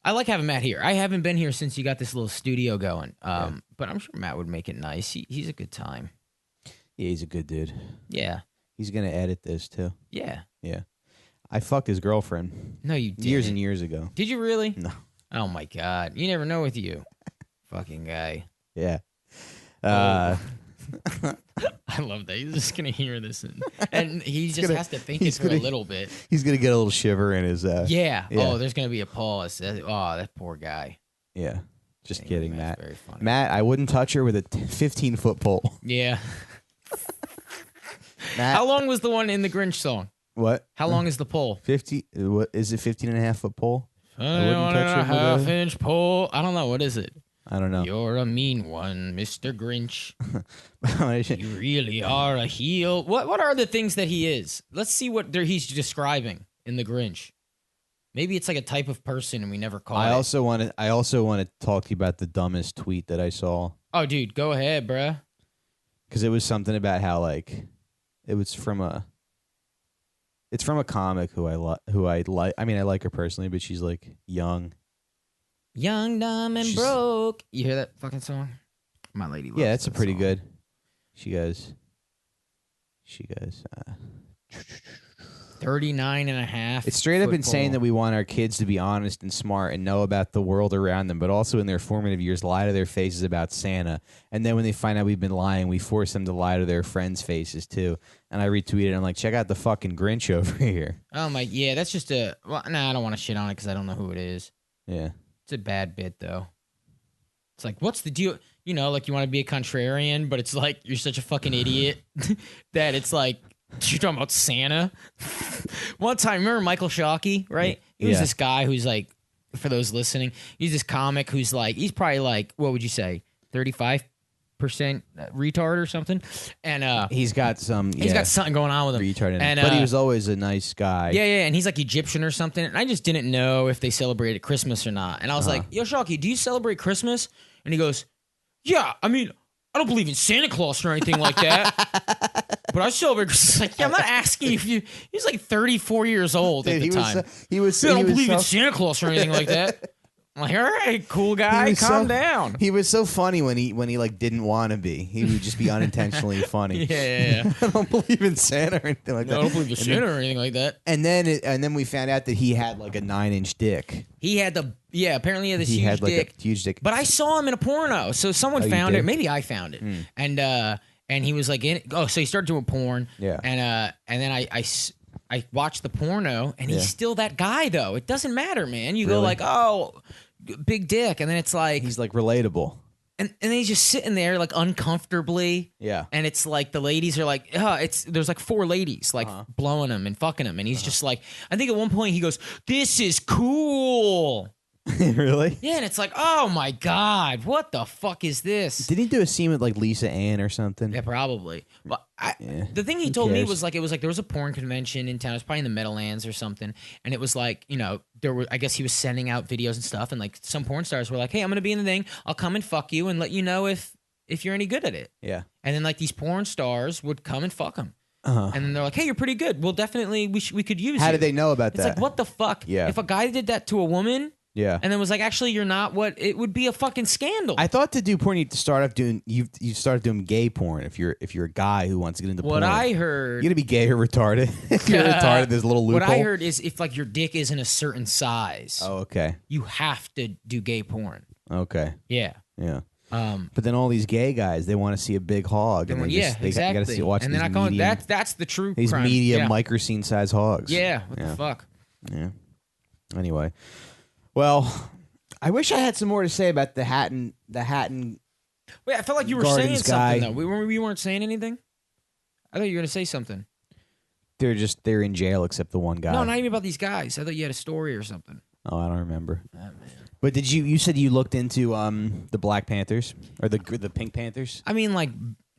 I like having Matt here. I haven't been here since you got this little studio going. But I'm sure Matt would make it nice. He's a good time. yeah, he's a good dude. Yeah. He's gonna edit this too. Yeah. Yeah, I fucked his girlfriend No, you didn't. years and years ago. Did you really? No. Oh my God. You never know with you. Fucking guy. Yeah. I love that. He's just gonna hear this, and he just has to think it through a little bit. He's gonna get a little shiver in his. Yeah. Oh, there's gonna be a pause. That poor guy. Yeah. Just Dang, kidding, Matt's Matt. very funny. Matt, I wouldn't touch her with a 15-foot pole. Yeah. Matt, How long was the one in the Grinch song? what? How long is the pole? 50? What is it? 15.5-foot pole? I wouldn't touch it with a- half-inch pole. I don't know. What is it? I don't know. You're a mean one, Mr. Grinch. You really are a heel. What are the things that he is? Let's see what he's describing in the Grinch. Maybe it's like a type of person and we never caught I it. also want to talk to you about the dumbest tweet that I saw, Oh, dude, go ahead, bruh. because it was something about how like it's from a comic who I like. I mean, I like her personally, but she's like young. Young, dumb, and broke. You hear that fucking song? My lady loves Yeah, that's a that pretty song. good. She goes. 39 and a half. It's straight up football. insane that we want our kids to be honest and smart and know about the world around them, but also in their formative years lie to their faces about Santa. And then when they find out we've been lying, we force them to lie to their friends' faces too. And I retweeted and I'm like, check out the fucking Grinch over here. Oh my, yeah, that's just a. Well, nah, I don't want to shit on it because I don't know who it is. Yeah. It's a bad bit though. It's like, what's the deal? You know, like you want to be a contrarian, but it's like you're such a fucking idiot that it's like. You're talking about Santa? One time, remember Michael Shockey, right? He was this guy who's like, for those listening, he's this comic who's like, he's probably like, what would you say, 35% retard or something? And he's got some. He's got something going on with him. Retard in and, it. But he was always a nice guy. Yeah, and he's like Egyptian or something. And I just didn't know if they celebrated Christmas or not. And I was like, yo, Shockey, do you celebrate Christmas? And he goes, yeah, I mean, I don't believe in Santa Claus or anything like that. But I celebrate Christmas. Like, yeah, I'm not asking if you. He's like 34 years old at the time. He was. I don't believe in Santa Claus or anything like that. I'm like, all right, cool guy, calm down. He was so funny when he like didn't want to be. He would just be unintentionally funny. Yeah. I don't believe in Santa or anything like that. I don't believe in Santa or anything like that. And then we found out that he had like a 9-inch dick. He had apparently he had this He huge had like dick. a huge dick. But I saw him in a porno, so someone you found did? it. Maybe I found it, and he was like in. Oh, so he started doing porn. Yeah. And then I watched the porno, and he's still that guy though. It doesn't matter, man. You go Really? like, oh, big dick, and then it's like He's like relatable. and then he's just sitting there like uncomfortably. Yeah. And it's like the ladies are like, there's like 4 ladies like blowing him and fucking him, and he's just like, I think at one point he goes, "This is cool." Really? Yeah, and it's like, oh my God, what the fuck is this? Did he do a scene with like Lisa Ann or something? Yeah, probably. But Yeah. the thing he Who told me cares? was like, it was like there was a porn convention in town. It was probably in the Meadowlands or something. And it was like, you know, I guess he was sending out videos and stuff. And like some porn stars were like, hey, I'm going to be in the thing. I'll come and fuck you and let you know if you're any good at it. Yeah. And then like these porn stars would come and fuck him. Uh-huh. And then they're like, hey, you're pretty good. Well, definitely we could use you. How did they know about It's that? like, what the fuck? Yeah. If a guy did that to a woman... Yeah. And then was like, actually, you're not what it would be a fucking scandal. I thought to do porn, you start doing gay porn. If you're a guy who wants to get into porn, what I heard, you gotta be gay or retarded. If you're retarded, there's a little loophole. what I heard is if like your dick isn't a certain size, Oh, okay, you have to do gay porn. okay, Yeah. yeah. But then all these gay guys, they want to see a big hog, and they yeah, they exactly. gotta watch and these they're not going. medium, That's the true these crime. medium yeah. microcene size hogs. Yeah. What the fuck? Yeah. Anyway, well, I wish I had some more to say about the Hatton. Wait, I felt like you were Gardens saying guy. something though. We weren't saying anything. I thought you were gonna say something. They're in jail except the one guy. No, not even about these guys. I thought you had a story or something. Oh, I don't remember. Oh, man. But did you said you looked into the Black Panthers or the Pink Panthers? I mean, like,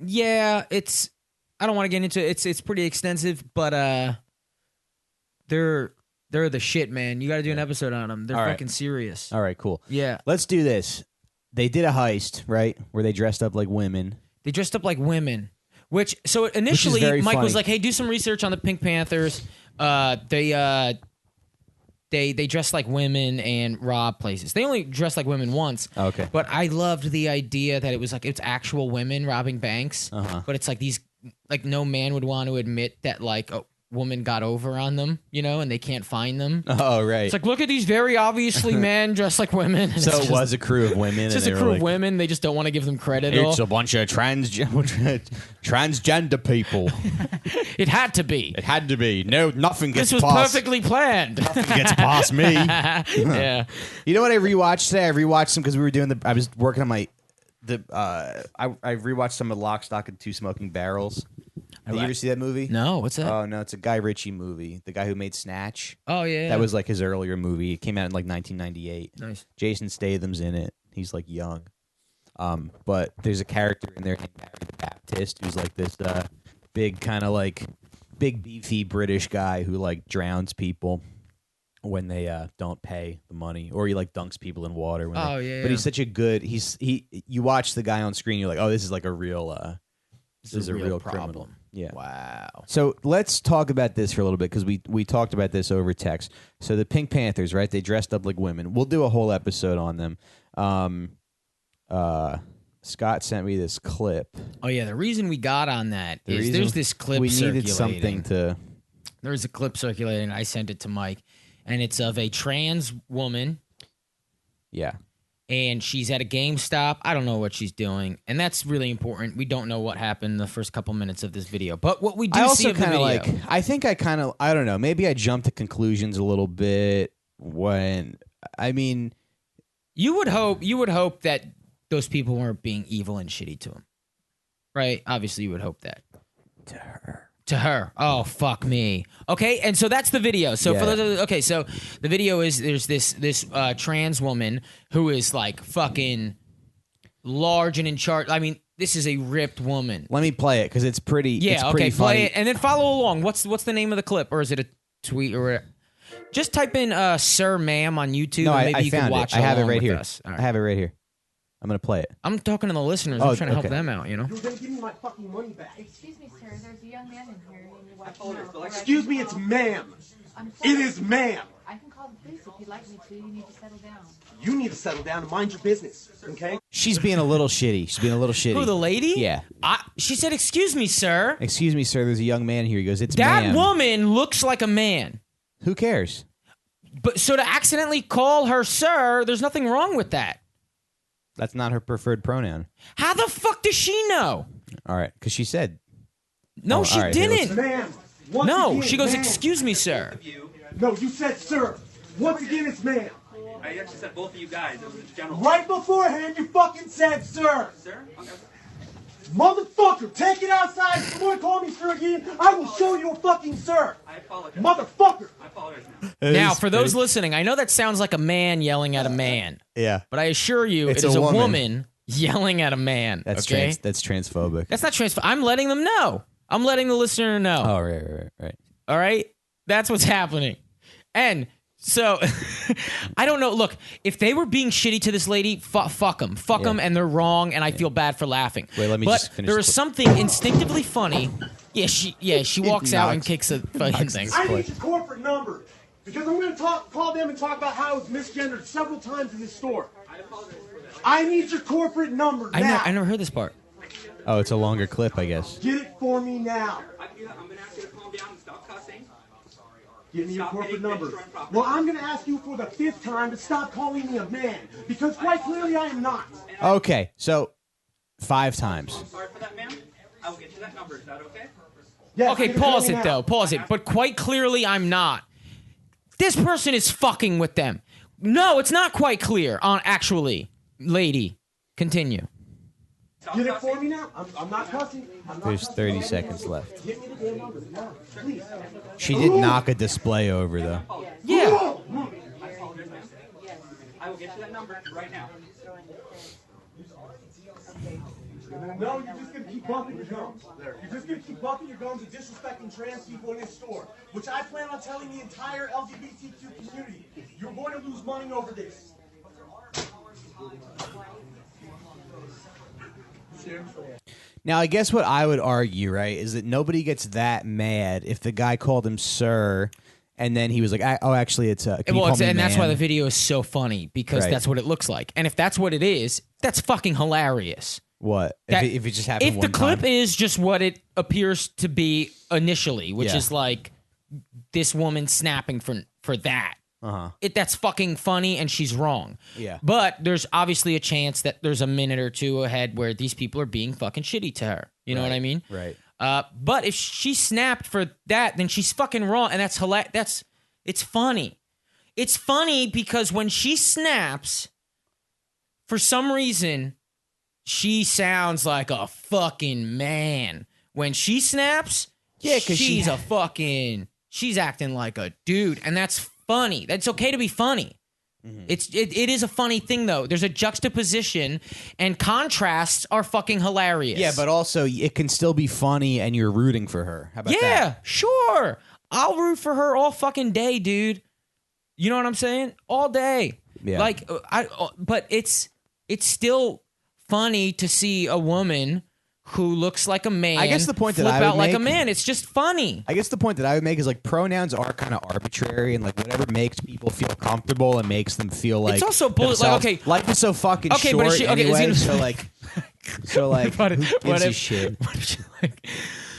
yeah, it's. I don't want to get into it. It's pretty extensive, but they're the shit, man. You got to do an episode on them. They're All right. fucking serious. All right, cool. Yeah, Let's do this. They did a heist, right? Where they dressed up like women. they dressed up like women. Which so initially very Mike was funny. like, "Hey, do some research on the Pink Panthers." They dress like women and rob places. They only dress like women once. Okay. But I loved the idea that it was like it's actual women robbing banks. But it's like these like no man would want to admit that like a woman got over on them, you know, and they can't find them. Oh, right. It's like, look at these very obviously men dressed like women. And So it's it just- was a crew of women. It's just and a they crew were of like, women. They just don't want to give them credit. It's a bunch of transgender people. It had to be. It had to be. No, nothing gets This was past. perfectly planned. Nothing gets past me. Yeah. You know what I rewatched today? I rewatched them because we were doing I was working on I rewatched some of Lock, Stock, and Two Smoking Barrels. Did you ever see that movie? No, what's that? Oh no, it's a Guy Ritchie movie. The guy who made Snatch. Oh yeah. That was like his earlier movie. It came out in like 1998. nice. Jason Statham's in it. He's like young. But there's a character in there named Barry the Baptist who's like this big kind of like big beefy British guy who like drowns people when they don't pay the money, or he like dunks people in water. When Oh, they, yeah, But yeah. he's such a good. You watch the guy on screen, you're like, oh, this is like a real. This is a real problem. criminal. Yeah. Wow. So let's talk about this for a little bit because we talked about this over text. So the Pink Panthers, right? They dressed up like women. We'll do a whole episode on them. Scott sent me this clip. Oh yeah. The reason we got on that is reason there's this clip we circulating. needed something to. There's a clip circulating. I sent it to Mike, and it's of a trans woman. Yeah. And she's at a GameStop. I don't know what she's doing, and that's really important. We don't know what happened the first couple minutes of this video, but what we do see of the video, I think I don't know. Maybe I jumped to conclusions a little bit when I mean, you would hope that those people weren't being evil and shitty to him, right? Obviously, you would hope that to her. Oh, fuck me. Okay, and so that's the video. So for those, so the video is there's this trans woman who is like fucking large and in charge. I mean, this is a ripped woman. Let me play it because it's pretty. Yeah, it's okay, pretty funny. play it and then follow along. What's the name of the clip, or is it a tweet or? Just type in "Sir, Ma'am" on YouTube. No, and maybe I you found can watch it. I have it right with here. us. All right. I have it right here. I'm gonna play it. I'm talking to the listeners. I'm trying to help okay. them out. You know. You're gonna give me my fucking money back. Excuse me, sir. There's a young man in here. And you want Excuse me, it's ma'am. It is ma'am. I can call the police if you'd like me to. You need to settle down. You need to settle down and mind your business, okay? She's being a little shitty. She's being a little shitty. Who, the lady? Yeah. She said, "Excuse me, sir. Excuse me, sir. There's a young man here." He goes, "It's That ma'am." woman looks like a man." Who cares? But so to accidentally call her sir, there's nothing wrong with that. That's not her preferred pronoun. How the fuck does she know? All right, because she said. No, she all right, here, didn't. Ma'am. No, again, she goes, ma'am. "Excuse me, sir." No, you said sir. Once again, it's ma'am. I actually said both of you guys. It was a general. Right beforehand, you fucking said sir. Sir? Okay. Motherfucker, take it outside. If you want to call me sir again, I will show you a fucking sir. I apologize. Motherfucker. I apologize now. Now, for those listening, I know that sounds like a man yelling at a man, Yeah. but I assure you, It's it is a a woman. woman yelling at a man. That's okay? that's transphobic. That's not transphobic. I'm letting them know. I'm letting the listener know. Oh, right. All right? That's what's happening. And so, I don't know. Look, if they were being shitty to this lady, fuck them. Fuck them, and they're wrong, and I feel bad for laughing. Wait, let me but just finish there the is clip. something instinctively funny. She walks out and kicks a fucking thing. I need your corporate number. Because I'm going to call them and talk about how it's misgendered several times in this store. I apologize for that. I need your corporate number now. I never heard this part. Oh, it's a longer clip, I guess. Get it for me now. I can do that. I'm going to ask you to calm down and stop cussing. Give me your Stop corporate hitting number. destroying property. Well, I'm going to ask you for the 5th time to stop calling me a man. Because quite clearly I am not. Okay, so 5 times. I'm sorry for that, ma'am. I will get you that number. Is that okay? Yes, Okay, get pause for me it, now. though. Pause it. But quite clearly, I'm not. This person is fucking with them. No, it's not quite clear. Actually, lady, continue. Stop Get it cussing. for me now. I'm not cussing. I'm not There's cussing. 30 seconds left. Give me the damn number now, please. She did knock a display over, though. Yeah. I apologize, ma'am. I will get you that number right now. No, you're just going to keep bumping your gums. You're just going to keep bumping your gums and disrespecting trans people in this store, which I plan on telling the entire LGBTQ community. You're going to lose money over this. Now, I guess what I would argue, right, is that nobody gets that mad if the guy called him sir, and then he was like, "Oh, actually, it's can you call me And that's why ma'am?" the video is so funny, because Right. that's what it looks like. And if that's what it is, that's fucking hilarious. What That- if it just happened? If the one clip time? is just what it appears to be initially, which Yeah. is like this woman snapping for that. Uh-huh. That's fucking funny, and she's wrong. Yeah. But there's obviously a chance that there's a minute or two ahead where these people are being fucking shitty to her. You know what I mean? Right. But if she snapped for that, then she's fucking wrong, and that's hilarious. It's funny. It's funny because when she snaps, for some reason, she sounds like a fucking man. When she snaps, Yeah, 'cause she's she's acting like a dude, and that's funny. That's okay to be funny. Mm-hmm. It is a funny thing though. There's a juxtaposition, and contrasts are fucking hilarious. Yeah, but also it can still be funny, and you're rooting for her. How about that? yeah, sure. I'll root for her all fucking day, dude. You know what I'm saying? All day. Yeah. Like but it's still funny to see a woman who looks like a man. I guess the point that flip I would out like a make- man. It's just funny. I guess the point that I would make is like pronouns are kind of arbitrary, and like whatever makes people feel comfortable and makes them feel like It's also bullet. Like, themselves. okay, life is so fucking Okay, short but is she- okay, is anyway. it- So like, What who if- gives what a if- shit?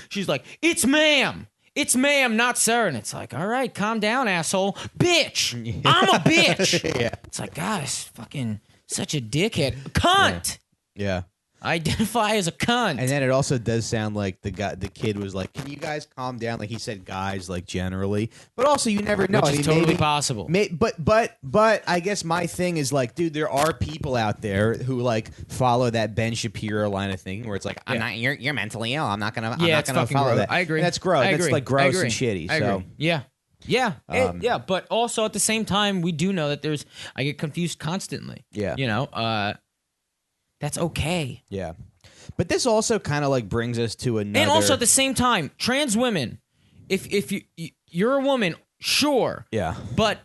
She's like, it's ma'am. it's ma'am, not sir. And it's like, all right, calm down, asshole. Bitch. I'm a bitch. Yeah. It's like, God, it's fucking such a dickhead. Cunt. Yeah. Identify as a cunt. And then it also does sound like the kid was like, "Can you guys calm down?" Like he said, "Guys," like generally, but also you never know. Which is totally possible. But I guess my thing is like, dude, there are people out there who like follow that Ben Shapiro line of thinking, where it's like, "I'm not, you're mentally ill. I'm not gonna follow gross. that." I agree. And that's gross. That's like gross and shitty. I so agree. Yeah. Yeah. But also at the same time, we do know that I get confused constantly. Yeah. You know, that's okay. yeah. But this also kind of like brings us to another. And also at the same time, trans women, if you're a woman, sure. Yeah. But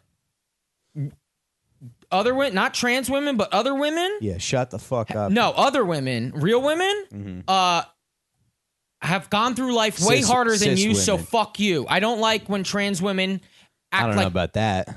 other women, not trans women, but other women. Yeah. Shut the fuck up. No, other women, real women, have gone through life way harder than cis you. So women. fuck you. I don't like when trans women act I don't like know about that.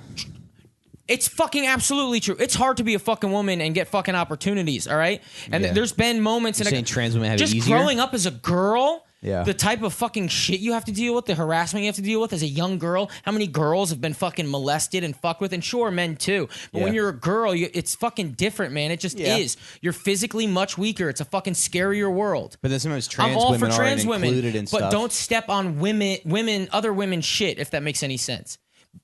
It's fucking absolutely true. It's hard to be a fucking woman and get fucking opportunities, all right? And Yeah. there's been moments You're saying trans women have it just easier? growing up as a girl, Yeah. the type of fucking shit you have to deal with, the harassment you have to deal with as a young girl. How many girls have been fucking molested and fucked with? And sure, men too. But when Yeah. you're a girl, it's fucking different, man. It just Yeah. is. You're physically much weaker. It's a fucking scarier world. But then sometimes I'm trans all women for aren't trans women, included in but stuff. don't step on other women's shit, if that makes any sense.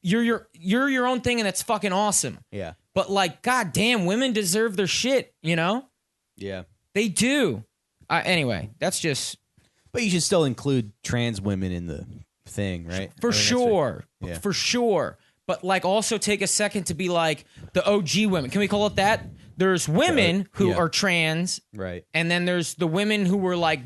You're your own thing, and that's fucking awesome. Yeah. But like, goddamn, women deserve their shit. You know, Yeah. they do. Anyway, that's just But you should still include trans women in the thing, right? for I think that's sure, right. Yeah. for sure. But like, also take a second to be like the OG women. Can we call it that? There's women who yeah. are trans, Right. and then there's the women who were like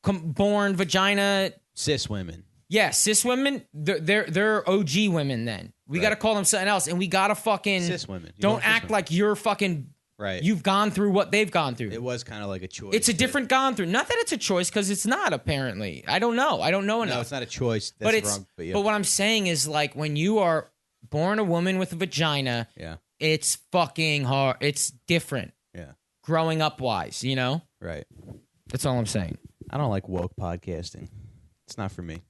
born vagina. Cis women. Yeah, cis women, they're OG women then. We got to call them something else, and we got to fucking... Cis women. You Don't want cis act women. like you're fucking... Right. You've gone through what they've gone through. It was kind of like a choice. It's a different gone through. Not that it's a choice, because it's not, apparently. I don't know. I don't know enough. No, it's not a choice. That's but it's wrong. But, yeah. but what I'm saying is, like, when you are born a woman with a vagina, Yeah. it's fucking hard. It's different. Yeah. Growing up wise, you know? Right. That's all I'm saying. I don't like woke podcasting. It's not for me.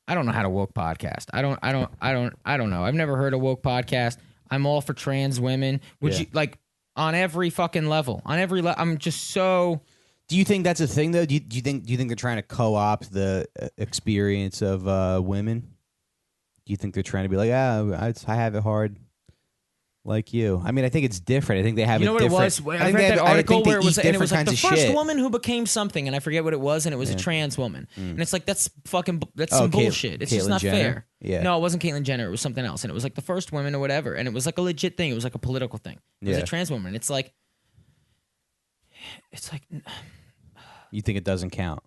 I don't know how to woke podcast. I don't know. I've never heard a woke podcast. I'm all for trans women. Would Yeah. you like on every fucking level? On every level, I'm just so. Do you think that's a thing though? Do you think they're trying to co-opt the experience of women? Do you think they're trying to be like, I have it hard, like you? I mean, I think it's different. I think they have. You know what it was? I read the article where it was, and it was like the first woman who became something, and I forget what it was, and it was a trans woman, and it's like that's some bullshit. It's just Caitlyn not Jenner? fair. Yeah. No, it wasn't Caitlyn Jenner. It was something else, and it was like the first woman or whatever, and it was like a legit thing. It was like a political thing. It was Yeah. a trans woman. It's like. You think it doesn't count?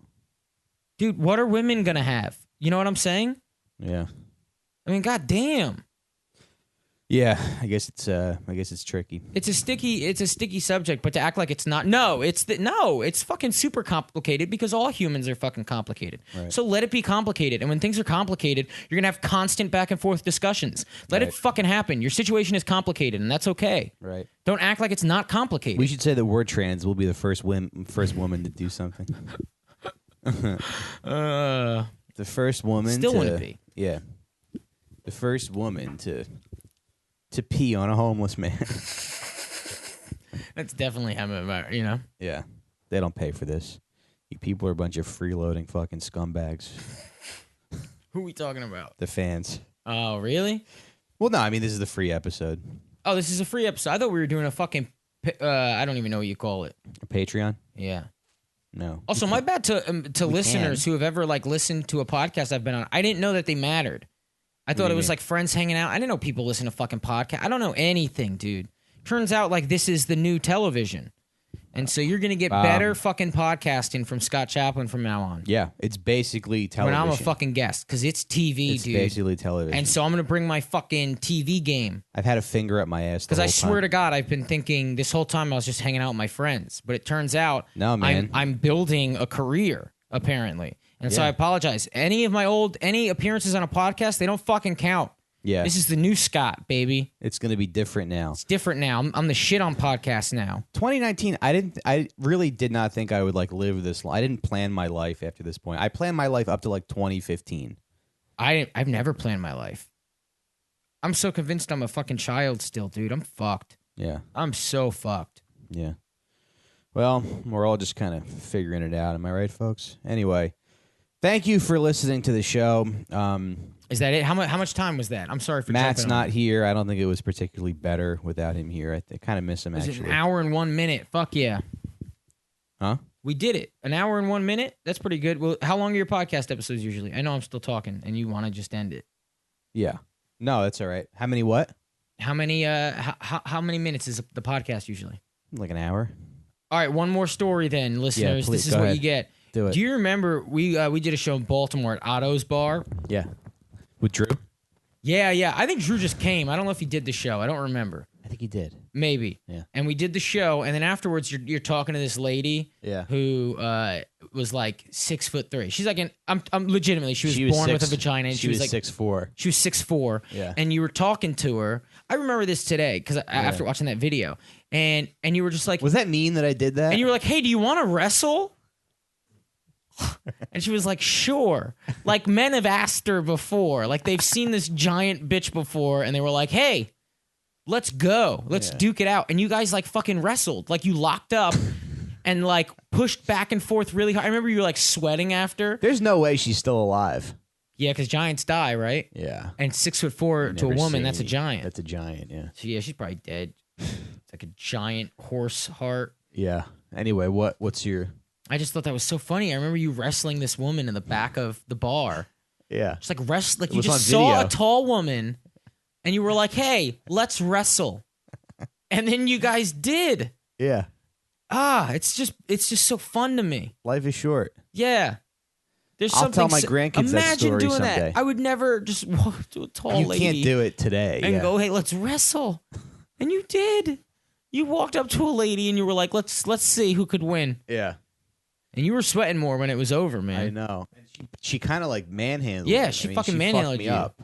Dude, what are women gonna have? You know what I'm saying? Yeah. I mean, goddamn. Yeah, I guess it's tricky. It's a sticky subject, but to act like it's not, it's fucking super complicated because all humans are fucking complicated. Right. So let it be complicated, and when things are complicated, you're gonna have constant back and forth discussions. Let it Right. fucking happen. Your situation is complicated, and that's okay. Right. Don't act like it's not complicated. We should say that we're trans. We'll be the first woman to do something. The first woman. Still wouldn't be. Yeah. The first woman to pee on a homeless man. That's definitely how you know. Yeah. They don't pay for this. You people are a bunch of freeloading fucking scumbags. Who are we talking about? The fans. Oh, really? Well, no, I mean, this is the free episode. Oh, this is a free episode. I thought we were doing a fucking. I don't even know what you call it. A Patreon? Yeah. No. Also, my bad to listeners who have ever like listened to a podcast I've been on. I didn't know that they mattered. I thought it was like friends hanging out. I didn't know people listen to fucking podcasts. I don't know anything, dude. Turns out like this is the new television. And so you're going to get better fucking podcasting from Scott Chaplain from now on. Yeah, it's basically television. When I'm a fucking guest, because it's TV, it's dude. basically television. And so I'm going to bring my fucking TV game. I've had a finger up my ass the Because whole I swear time. to God, I've been thinking this whole time I was just hanging out with my friends. But it turns out No, man. I'm building a career, apparently. And so Yeah. I apologize. Any appearances on a podcast, they don't fucking count. Yeah. This is the new Scott, baby. It's going to be different now. It's different now. I'm the shit on podcasts now. 2019, I really did not think I would like live this long. I didn't plan my life after this point. I planned my life up to like 2015. I've never planned my life. I'm so convinced I'm a fucking child still, dude. I'm fucked. Yeah. I'm so fucked. Yeah. Well, we're all just kind of figuring it out. Am I right, folks? Anyway, thank you for listening to the show. Is that it? How much time was that? I'm sorry for Matt's jumping on. not here. I don't think it was particularly better without him here. I kind of miss him, Was actually. it an hour and 1 minute? Fuck yeah. Huh? We did it. An hour and 1 minute? That's pretty good. Well, how long are your podcast episodes usually? I know I'm still talking, and you want to just end it. Yeah. No, that's all right. How many what? How many minutes is the podcast usually? Like an hour. All right, one more story then, listeners. please, This is go what ahead. you get. Do it. Do you remember we did a show in Baltimore at Otto's Bar? Yeah. With Drew? Yeah. I think Drew just came. I don't know if he did the show. I don't remember. I think he did. Maybe. Yeah. And we did the show, and then afterwards, you're talking to this lady. Yeah. Who was like 6'3". She's like I'm legitimately. She was born with a vagina. And she was like 6'4". She was 6'4". Yeah. And you were talking to her. I remember this today because after watching that video, and you were just like, Was that mean that I did that? and you were like, hey, do you want to wrestle? And she was like, sure. Like, men have asked her before. Like, they've seen this giant bitch before, and they were like, hey, let's go. Let's duke it out. And you guys, like, fucking wrestled. Like, you locked up and, like, pushed back and forth really hard. I remember you were, like, sweating after. There's no way she's still alive. Yeah, because giants die, right? Yeah. And 6'4" to a woman, that's a giant. That's a giant, yeah. So, yeah, she's probably dead. It's like a giant horse heart. Yeah. Anyway, what's your... I just thought that was so funny. I remember you wrestling this woman in the back of the bar. Yeah. Just like like It you was just on saw video. a tall woman and you were like, hey, let's wrestle. And then you guys did. Yeah. It's just so fun to me. Life is short. Yeah. There's I'll something tell my grandkids that imagine story doing someday. that. I would never just walk to a tall You lady can't do it today. and Yeah. go, hey, let's wrestle. And you did. You walked up to a lady and you were like, let's see who could win. Yeah. And you were sweating more when it was over, man. I know. She kind of like manhandled Yeah, me. she I mean, fucking fucked manhandled me you. up.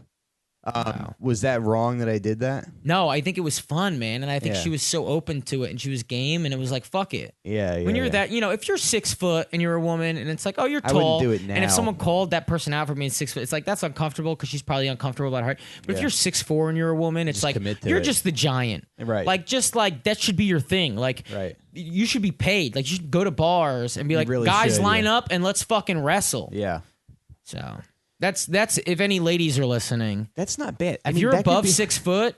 Wow. Was that wrong that I did that? No, I think it was fun, man. And I think Yeah. she was so open to it and she was game and it was like, fuck it. Yeah, yeah. When you're yeah. that, if you're 6 foot and you're a woman and it's like, oh, you're I tall. wouldn't do it And if now. someone called that person out for being 6 foot, it's like, that's uncomfortable because she's probably uncomfortable about her height. But if Yeah. you're 6'4" and you're a woman, it's Just like, commit to you're it. just the giant. Right. Like, just like, that should be your thing. Like, Right. you should be paid. Like, you should go to bars and be You like, really guys, should, line yeah. up and let's fucking wrestle. Yeah. So that's if any ladies are listening, That's not bad. I if mean, you're that could above be 6 foot,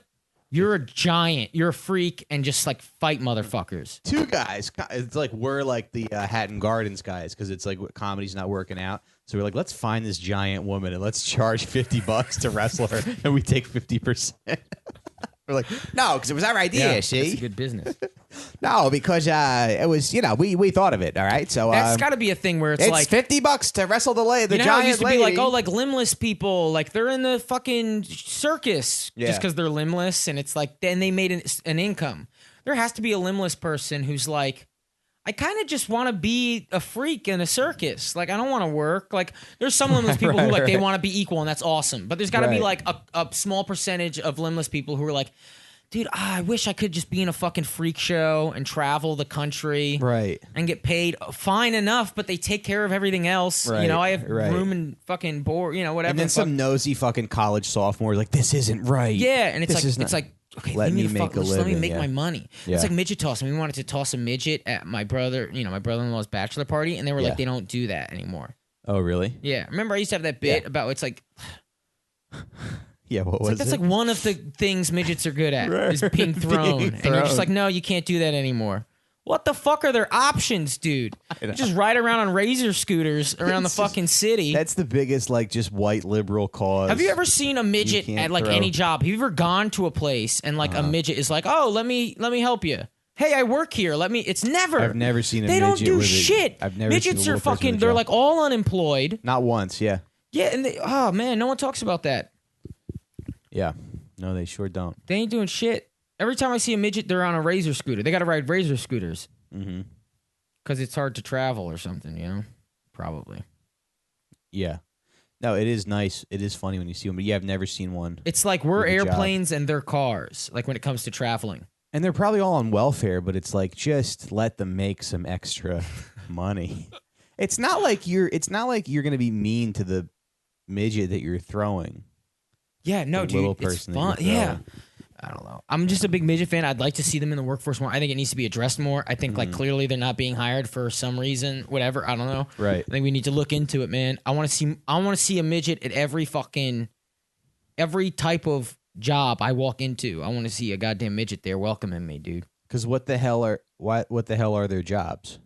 you're a giant. You're a freak, and just like fight motherfuckers. two guys. It's like we're like the Hatton Gardens guys because it's like comedy's not working out. So we're like, let's find this giant woman and let's charge $50 to wrestle her, and we take 50%. We're like, no, because it was our idea. It's See, a good business. no, because it was we thought of it. All right, so That's got to be a thing where it's it's like $50 to wrestle the you know how giant it used to lady. be like, oh, like limbless people, like they're in the fucking circus Yeah. just because they're limbless, and it's like then they made an income. There has to be a limbless person who's like, I kind of just want to be a freak in a circus. Like, I don't want to work. Like, there's some limbless people who like they want to be equal, and that's awesome. But there's got to be Right. like a small percentage of limbless people who are like, dude, I wish I could just be in a fucking freak show and travel the country, Right. and get paid fine enough, but they take care of everything else. Right, You know, I have right. room and fucking board, whatever. And then the fuck. some nosy fucking college sophomore is like, this isn't right. Yeah, and it's This like is not- it's like okay, Let leave me me the make fuck, a just let me living, make yeah. my money. Yeah. It's like midget tossing. We wanted to toss a midget at my brother-in-law's bachelor party, and they were Yeah. like, they don't do that anymore. Oh, really? Yeah, remember I used to have that bit Yeah. about it's like Yeah, what it's was like that's it? like one of the things midgets are good at Right. is being thrown, Being and you're just thrown. like, no, you can't do that anymore. What the fuck are their options, dude? You just ride around on razor scooters around the It's just- fucking city. That's the biggest, like, just white liberal cause. Have you ever seen a midget can't at like throw. any job? Have you ever gone to a place and like a midget is like, "Oh, let me help you. Hey, I work here. Let me." It's never. I've never seen a They don't midget do with a- shit. I've never seen a Midgets are little person fucking. with a They're job. like all unemployed. Not once, yeah. Yeah, and oh man, no one talks about that. Yeah. No, they sure don't. They ain't doing shit. Every time I see a midget, they're on a razor scooter. They got to ride razor scooters Mm-hmm. because it's hard to travel or something. Probably. Yeah. No, it is nice. It is funny when you see them, but yeah, I've never seen one. It's like we're With a job. airplanes and they're cars. Like when it comes to traveling. And they're probably all on welfare, but it's like just let them make some extra money. It's not like you're going to be mean to the midget that you're throwing. Yeah, no, The dude, little it's person that fun. you're Yeah. throwing. I don't know. I'm just a big midget fan. I'd like to see them in the workforce more. I think it needs to be addressed more. I think like clearly they're not being hired for some reason, whatever. I don't know. Right. I think we need to look into it, man. I want to see a midget at every type of job I walk into. I want to see a goddamn midget there welcoming me, dude. Because what the hell are their jobs?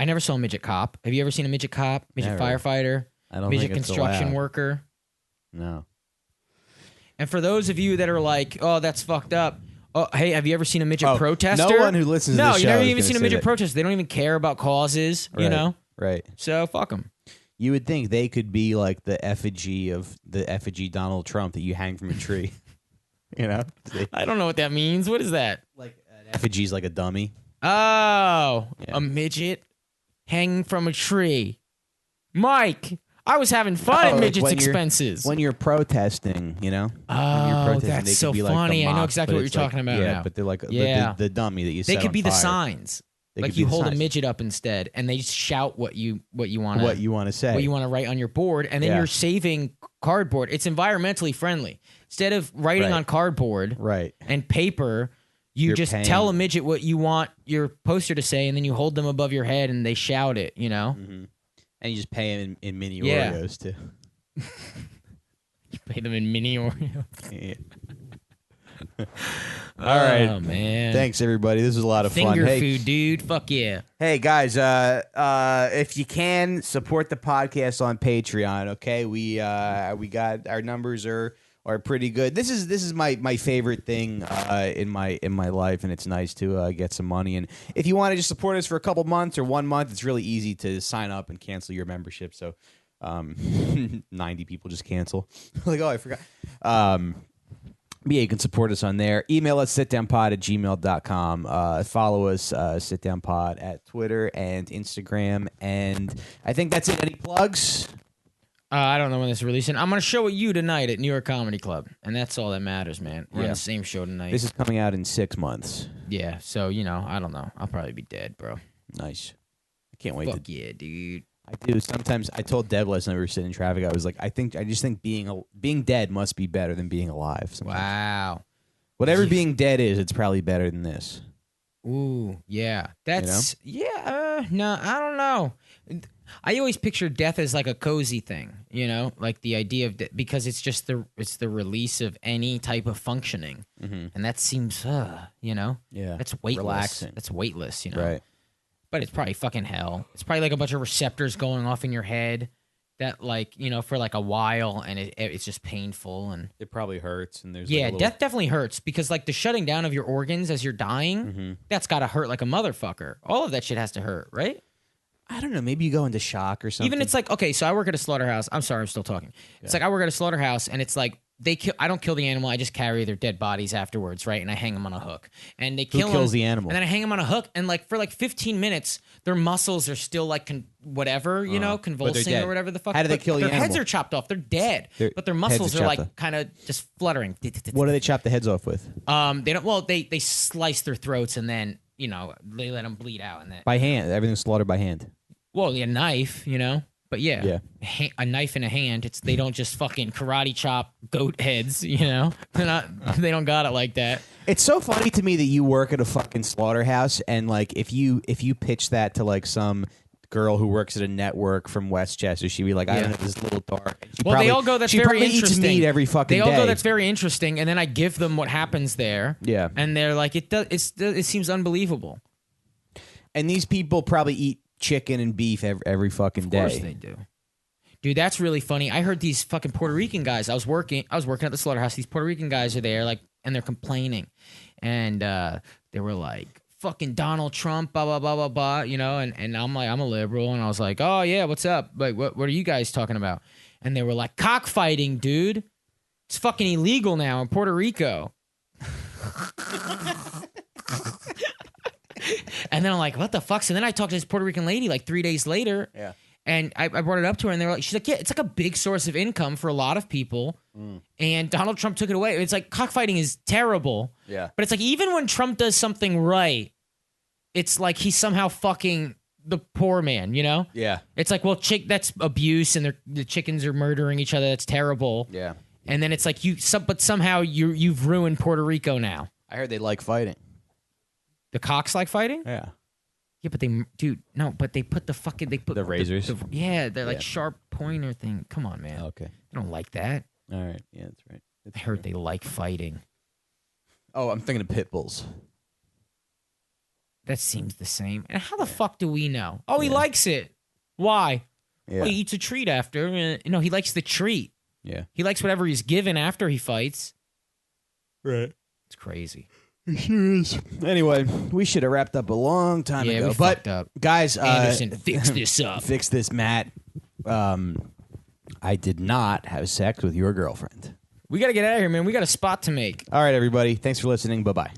I never saw a midget cop. Have you ever seen a midget cop, midget Never. firefighter, I don't midget think it's construction allowed. worker? No. And for those of you that are like, oh, that's fucked up. Oh, hey, have you ever seen a midget protester? No one who listens to No, the you show never is even gonna seen a say midget that. protester. They don't even care about causes, you Right. know? Right. So fuck them. You would think they could be like the effigy Donald Trump that you hang from a tree. You know? I don't know what that means. What is that? Like an effigy's like a dummy. Oh, Yeah. a midget hanging from a tree. Mike, I was having fun at like midgets' when you're- expenses. When you're protesting, you know? When you're Oh, protesting, that's they could so be like the funny. I know mock, exactly but what it's you're like- talking about Yeah, now. but they're like Yeah. the dummy that you They set could on be the fire. signs. They Like could be you the hold a signs. midget up instead, and they just shout what you want What you want to say. what you want to write on your board, and then Yeah. you're saving cardboard. It's environmentally friendly. Instead of writing Right. on cardboard Right. and paper, you You're just paying. tell a midget what you want your poster to say, and then you hold them above your head and they shout it, you know? Mm-hmm. And you just pay them in mini Yeah. Oreos too. You pay them in mini Oreo. Yeah. All right. Oh, man. Thanks everybody. This was a lot of fun. Finger Hey, food, dude. Fuck yeah. hey guys, if you can support the podcast on Patreon, okay? We got our numbers are pretty good. This is my favorite thing in my life, and it's nice to get some money. And if you want to just support us for a couple months or 1 month, it's really easy to sign up and cancel your membership. So 90 people just cancel. Like, oh, I forgot. Yeah, you can support us on there. Email us sitdownpod@gmail.com. Follow us, sitdownpod at Twitter and Instagram. And I think that's it. Any plugs? I don't know when this is releasing. I'm going to show you tonight at New York Comedy Club, and that's all that matters, man. We're on Yeah. the same show tonight. This is coming out in 6 months. Yeah, so, you know, I don't know. I'll probably be dead, bro. Nice. I can't wait Fuck yeah, dude. I do. Sometimes I told Deb last night we were sitting in traffic. I was like, I just think being dead must be better than being alive. Sometimes. Wow. Whatever being dead is, it's probably better than this. Ooh, yeah. That's no, I don't know. I always picture death as like a cozy thing, you know, like the idea of because it's just the release of any type of functioning, and that seems, you know, Yeah, that's weightless. relaxing. That's weightless, you know. Right. But it's probably fucking hell. It's probably like a bunch of receptors going off in your head that, like, you know, for like a while, and it's just painful and It probably hurts, and there's yeah, like a little, death definitely hurts because like the shutting down of your organs as you're dying, that's got to hurt like a motherfucker. All of that shit has to hurt, right? I don't know. Maybe you go into shock or something. Even it's like, okay, so I work at a slaughterhouse. I'm sorry, I'm still talking. It's like I work at a slaughterhouse, and it's like I don't kill the animal. I just carry their dead bodies afterwards, right? And I hang them on a hook. And they kill kills them, the animal? And then I hang them on a hook, and like for like 15 minutes, their muscles are still like whatever, you know, convulsing dead. or whatever the fuck. How do they But kill the their heads animal? are chopped off. They're dead, but their heads are muscles are chopped like off. kind of just fluttering. What do they chop the heads off with? They don't. Well, they slice their throats and then you know they let them bleed out and then. By hand. Everything's slaughtered by hand. Well, a knife, you know, but yeah, a knife in a hand. They don't just fucking karate chop goat heads, you know. They don't got it like that. It's so funny to me that you work at a fucking slaughterhouse, and like if you pitch that to like some girl who works at a network from Westchester, she'd be like, I don't know, this is a little dark. Well, they all go. That's she very probably interesting. Eats meat every fucking They all day. go. That's very interesting. And then I give them what happens there. Yeah. And they're like, it seems unbelievable. And these people probably eat chicken and beef every fucking day. Of course they do. Dude, that's really funny. I heard these fucking Puerto Rican guys. I was working at the slaughterhouse. These Puerto Rican guys are there, like, and they're complaining. And they were like, fucking Donald Trump, blah, blah, blah, blah, blah, you know? And I'm like, I'm a liberal. And I was like, oh, yeah, what's up? Like, what are you guys talking about? And they were like, cockfighting, dude. It's fucking illegal now in Puerto Rico. And then I'm like, what the fuck? So then I talked to this Puerto Rican lady like 3 days later. Yeah. And I brought it up to her, and they were like, she's like, yeah, it's like a big source of income for a lot of people. And Donald Trump took it away. It's like cockfighting is terrible. Yeah. But it's like even when Trump does something right, it's like he somehow fucking the poor man, you know? Yeah. It's like, well, that's abuse, and the chickens are murdering each other. That's terrible. Yeah. And then it's like but somehow you've ruined Puerto Rico now. I heard they like fighting. The cocks like fighting? Yeah. Yeah, but they put the razors. They're like sharp pointer thing. Come on, man. Okay. I don't like that. All right. Yeah, that's right. I heard they like fighting. Oh, I'm thinking of pit bulls. That seems the same. And how the fuck do we know? Oh, he likes it. Why? Yeah. Well, he eats a treat after. He likes the treat. Yeah. He likes whatever he's given after he fights. Right. It's crazy. It sure is. Anyway, we should have wrapped up a long time ago. We but fucked up. Guys, Anderson, fix this up. Fix this, Matt. I did not have sex with your girlfriend. We got to get out of here, man. We got a spot to make. All right, everybody. Thanks for listening. Bye-bye.